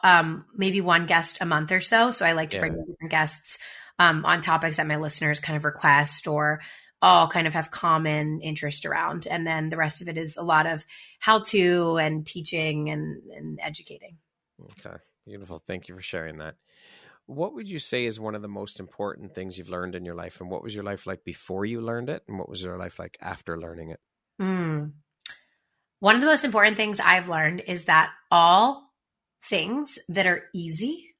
S2: maybe one guest a month or so. So I like to bring in different guests on topics that my listeners kind of request or all kind of have common interest around. And then the rest of it is a lot of how-to and teaching and educating.
S1: Okay. Beautiful. Thank you for sharing that. What would you say is one of the most important things you've learned in your life? And what was your life like before you learned it? And what was your life like after learning it?
S2: One of the most important things I've learned is that all things that are easy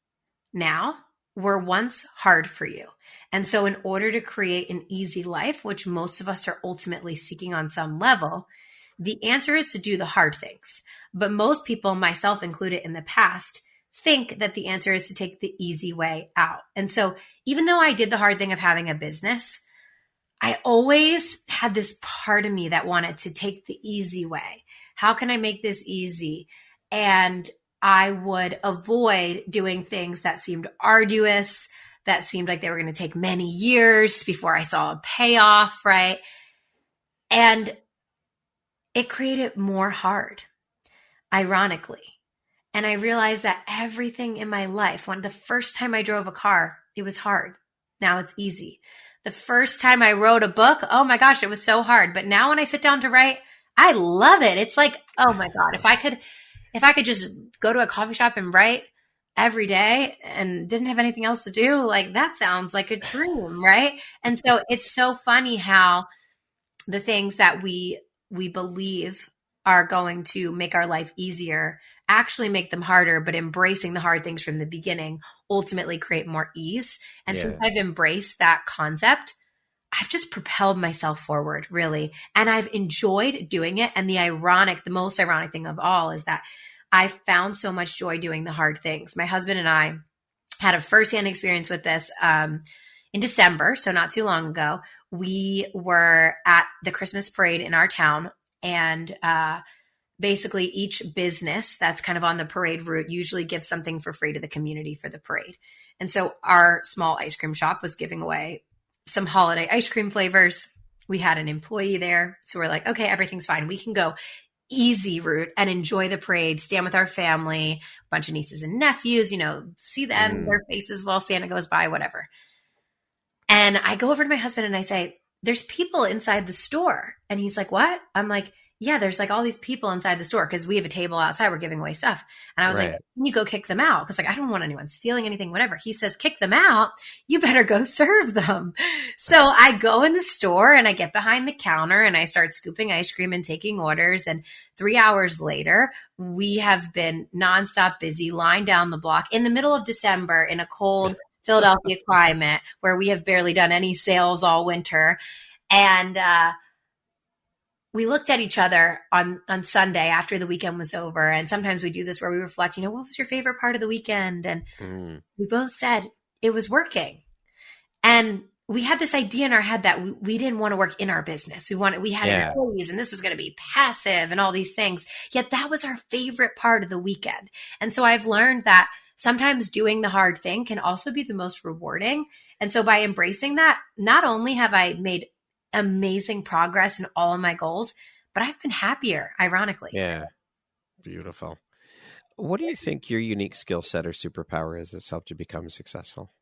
S2: now were once hard for you. And so in order to create an easy life, which most of us are ultimately seeking on some level, the answer is to do the hard things. But most people, myself included in the past, think that the answer is to take the easy way out. And so even though I did the hard thing of having a business, I always had this part of me that wanted to take the easy way. How can I make this easy? And I would avoid doing things that seemed arduous, that seemed like they were going to take many years before I saw a payoff, right? And it created more hard, ironically. And I realized that everything in my life, when the first time I drove a car, it was hard. Now it's easy. The first time I wrote a book, oh my gosh, it was so hard. But now when I sit down to write, I love it. It's like, oh my God, if I could just go to a coffee shop and write every day and didn't have anything else to do, like that sounds like a dream, right? And so it's so funny how the things that we believe are going to make our life easier actually make them harder, but embracing the hard things from the beginning ultimately create more ease. And since I've embraced that concept, I've just propelled myself forward, really. And I've enjoyed doing it. And the most ironic thing of all is that I found so much joy doing the hard things. My husband and I had a firsthand experience with this in December, so not too long ago. We were at the Christmas parade in our town, and basically each business that's kind of on the parade route usually gives something for free to the community for the parade. And so our small ice cream shop was giving away some holiday ice cream flavors. We had an employee there. So we're like, okay, everything's fine. We can go easy route and enjoy the parade, stand with our family, a bunch of nieces and nephews, see them, their faces while Santa goes by, whatever. And I go over to my husband and I say, there's people inside the store. And he's like, what? I'm like, yeah, there's like all these people inside the store because we have a table outside. We're giving away stuff. And I was like, can you go kick them out? Because I don't want anyone stealing anything, whatever. He says, kick them out. You better go serve them. So I go in the store and I get behind the counter and I start scooping ice cream and taking orders. And 3 hours later, we have been nonstop busy, lying down the block in the middle of December in a cold Philadelphia climate where we have barely done any sales all winter. And, we looked at each other on Sunday after the weekend was over. And sometimes we do this where we reflect, what was your favorite part of the weekend? And we both said it was working. And we had this idea in our head that we didn't want to work in our business. We had employees and this was going to be passive and all these things. Yet that was our favorite part of the weekend. And so I've learned that sometimes doing the hard thing can also be the most rewarding. And so by embracing that, not only have I made amazing progress in all of my goals, but I've been happier, ironically.
S1: Yeah. Beautiful. What do you think your unique skill set or superpower is that's helped you become successful?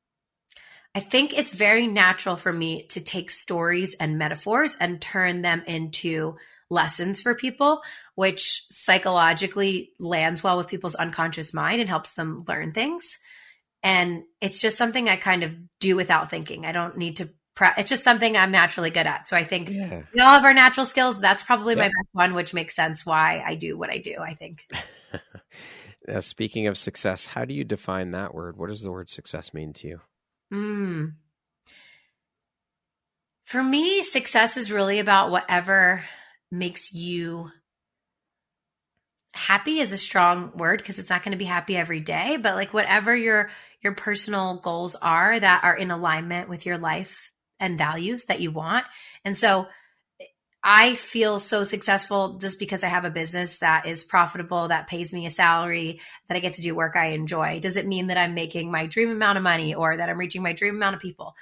S2: I think it's very natural for me to take stories and metaphors and turn them into lessons for people, which psychologically lands well with people's unconscious mind and helps them learn things. And it's just something I kind of do without thinking. I don't need to it's just something I'm naturally good at. So I think we all have our natural skills. That's probably my best one, which makes sense why I do what I do, I think.
S1: Now, speaking of success, how do you define that word? What does the word success mean to you?
S2: For me, success is really about whatever makes you happy is a strong word because it's not going to be happy every day, but like whatever your personal goals are that are in alignment with your life and values that you want. And so I feel so successful just because I have a business that is profitable, that pays me a salary, that I get to do work I enjoy. Does it mean that I'm making my dream amount of money or that I'm reaching my dream amount of people?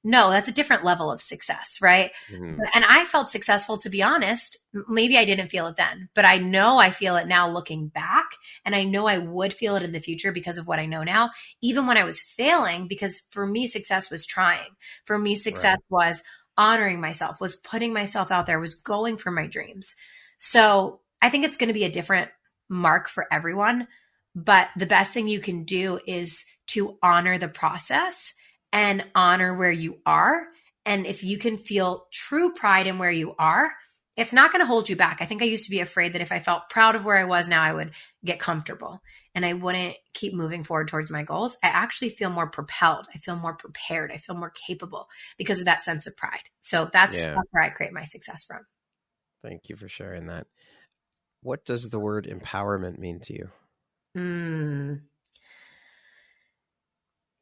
S2: No, that's a different level of success, right? And I felt successful, to be honest. Maybe I didn't feel it then, but I know I feel it now looking back. And I know I would feel it in the future because of what I know now, even when I was failing, because for me, success was trying. For me, success was honoring myself, was putting myself out there, was going for my dreams. So I think it's going to be a different mark for everyone. But the best thing you can do is to honor the process and honor where you are. And if you can feel true pride in where you are, it's not going to hold you back. I think I used to be afraid that if I felt proud of where I was now, I would get comfortable and I wouldn't keep moving forward towards my goals. I actually feel more propelled. I feel more prepared. I feel more capable because of that sense of pride. So that's where I create my success from.
S1: Thank you for sharing that. What does the word empowerment mean to you?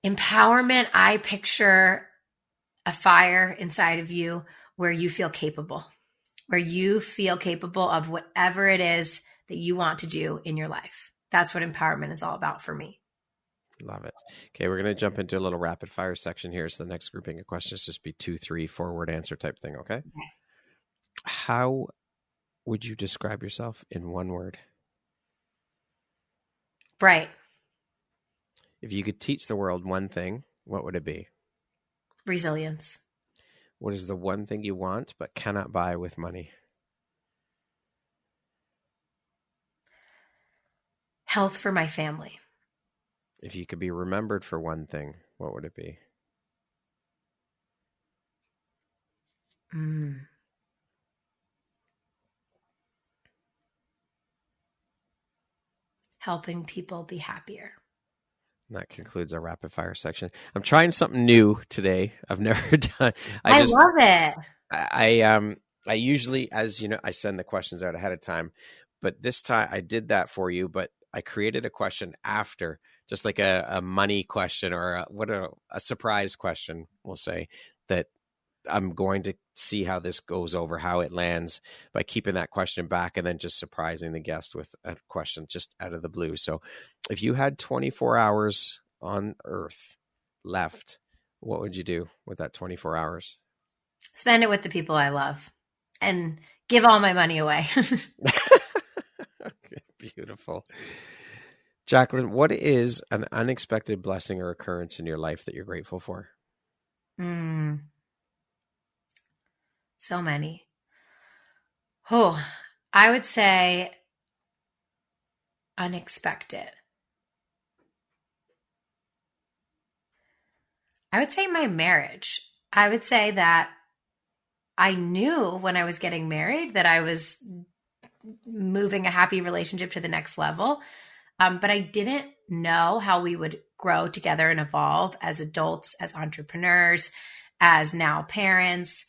S2: Empowerment, I picture a fire inside of you where you feel capable of whatever it is that you want to do in your life. That's what empowerment is all about for me.
S1: Love it. Okay, we're going to jump into a little rapid fire section here. So the next grouping of questions just be 2, 3, 4-word answer type thing, okay? How would you describe yourself in one word?
S2: Bright.
S1: If you could teach the world one thing, what would it be?
S2: Resilience.
S1: What is the one thing you want but cannot buy with money?
S2: Health for my family.
S1: If you could be remembered for one thing, what would it be?
S2: Helping people be happier.
S1: And that concludes our rapid fire section. I'm trying something new today. I've never done.
S2: I love it.
S1: I usually, as you know, I send the questions out ahead of time, but this time I did that for you, but I created a question after, just like a money question or a surprise question, we'll say, that I'm going to see how this goes over, how it lands, by keeping that question back and then just surprising the guest with a question just out of the blue. So if you had 24 hours on Earth left, what would you do with that 24 hours?
S2: Spend it with the people I love and give all my money away.
S1: Okay, beautiful. Jaclyn, what is an unexpected blessing or occurrence in your life that you're grateful for?
S2: So many. Oh, I would say unexpected. I would say my marriage. I would say that I knew when I was getting married that I was moving a happy relationship to the next level. But I didn't know how we would grow together and evolve as adults, as entrepreneurs, as now parents.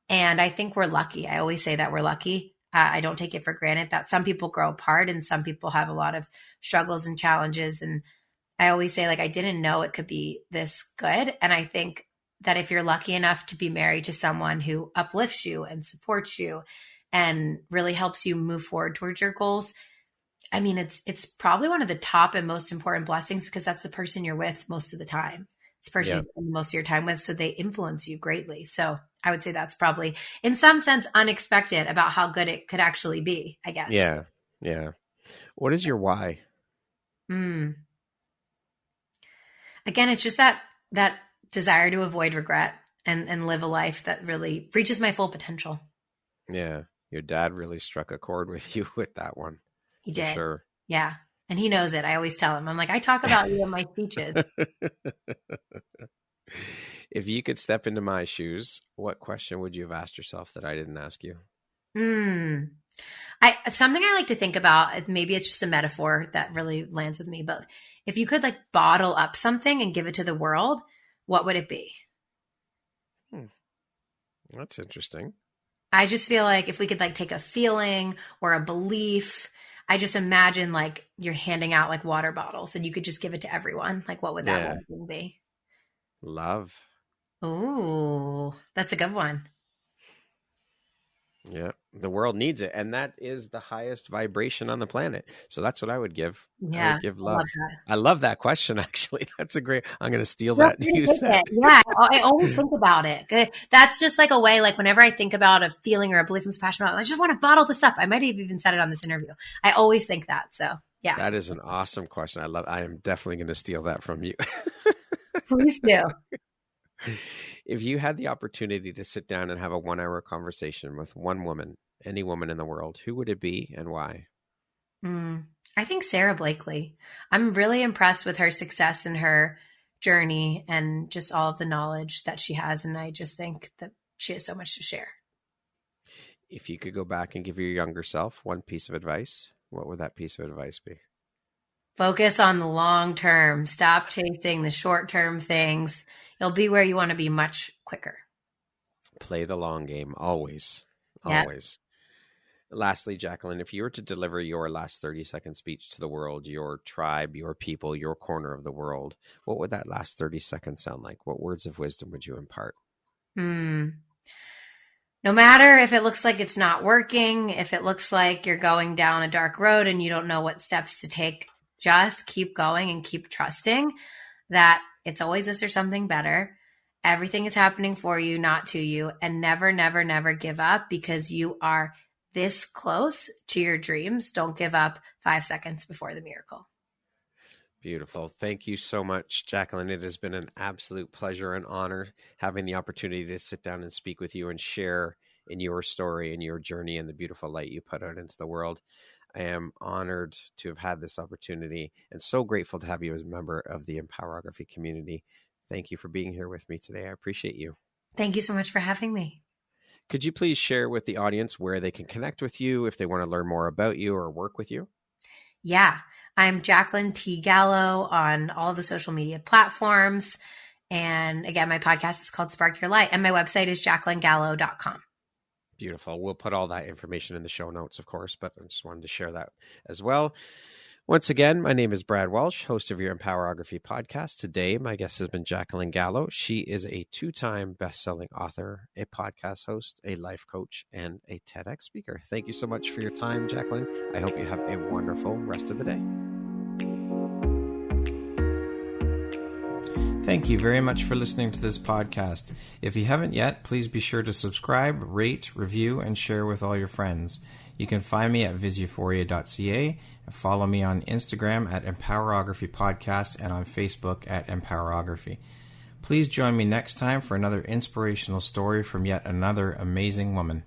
S2: And I think we're lucky. I always say that we're lucky. I don't take it for granted that some people grow apart and some people have a lot of struggles and challenges. And I always say, like, I didn't know it could be this good. And I think that if you're lucky enough to be married to someone who uplifts you and supports you and really helps you move forward towards your goals, I mean, it's probably one of the top and most important blessings, because that's the person you're with most of the time. It's the person you spend most of your time with, so they influence you greatly. So I would say that's probably, in some sense, unexpected about how good it could actually be, I guess.
S1: Yeah. Yeah. What is your why?
S2: Again, it's just that desire to avoid regret and live a life that really reaches my full potential.
S1: Yeah. Your dad really struck a chord with you with that one.
S2: He did.
S1: Sure.
S2: Yeah. And he knows it. I always tell him, I'm like, I talk about you in my speeches.
S1: If you could step into my shoes, what question would you have asked yourself that I didn't ask you?
S2: Something I like to think about, maybe it's just a metaphor that really lands with me, but if you could like bottle up something and give it to the world, what would it be?
S1: That's interesting.
S2: I just feel like if we could like take a feeling or a belief, I just imagine like you're handing out like water bottles and you could just give it to everyone. Like, what would that one be?
S1: Love.
S2: Ooh, that's a good one.
S1: Yeah. The world needs it. And that is the highest vibration on the planet. So that's what I would give.
S2: Yeah.
S1: I would give love.
S2: I
S1: love that question, actually. That's a great, I'm going to steal that and use that.
S2: Yeah. I always think about it. That's just like a way, like whenever I think about a feeling or a belief I'm so passionate about, I just want to bottle this up. I might have even said it on this interview. I always think that. So yeah.
S1: That is an awesome question. I am definitely going to steal that from you.
S2: Please do.
S1: If you had the opportunity to sit down and have a 1-hour conversation with one woman, any woman in the world, who would it be and why?
S2: I think Sarah Blakely. I'm really impressed with her success and her journey and just all of the knowledge that she has. And I just think that she has so much to share.
S1: If you could go back and give your younger self one piece of advice, what would that piece of advice be? Focus
S2: on the long term. Stop chasing the short term things. You'll be where you want to be much quicker.
S1: Play the long game. Always. Always. Yep. Lastly, Jaclyn, if you were to deliver your last 30-second speech to the world, your tribe, your people, your corner of the world, what would that last 30 seconds sound like? What words of wisdom would you impart?
S2: No matter if it looks like it's not working, if it looks like you're going down a dark road and you don't know what steps to take, just keep going and keep trusting that it's always this or something better. Everything is happening for you, not to you. And never, never, never give up, because you are this close to your dreams. Don't give up 5 seconds before the miracle.
S1: Beautiful. Thank you so much, Jaclyn. It has been an absolute pleasure and honor having the opportunity to sit down and speak with you and share in your story and your journey and the beautiful light you put out into the world. I am honored to have had this opportunity and so grateful to have you as a member of the Empowerography community. Thank you for being here with me today. I appreciate you.
S2: Thank you so much for having me.
S1: Could you please share with the audience where they can connect with you if they want to learn more about you or work with you?
S2: Yeah, I'm Jaclyn T. Gallo on all the social media platforms. And again, my podcast is called Spark Your Light, and my website is jaclyngallo.com.
S1: Beautiful. We'll put all that information in the show notes, of course, but I just wanted to share that as well. Once again, my name is Brad Welsh, host of your Empowerography Podcast. Today, my guest has been Jaclyn Gallo. She is a 2-time best-selling author, a podcast host, a life coach, and a Tedx speaker. Thank you so much for your time, Jaclyn. I hope you have a wonderful rest of the day. Thank you very much for listening to this podcast. If you haven't yet, please be sure to subscribe, rate, review, and share with all your friends. You can find me at visuphoria.ca. Follow me on Instagram at Empowerography Podcast and on Facebook at Empowerography. Please join me next time for another inspirational story from yet another amazing woman.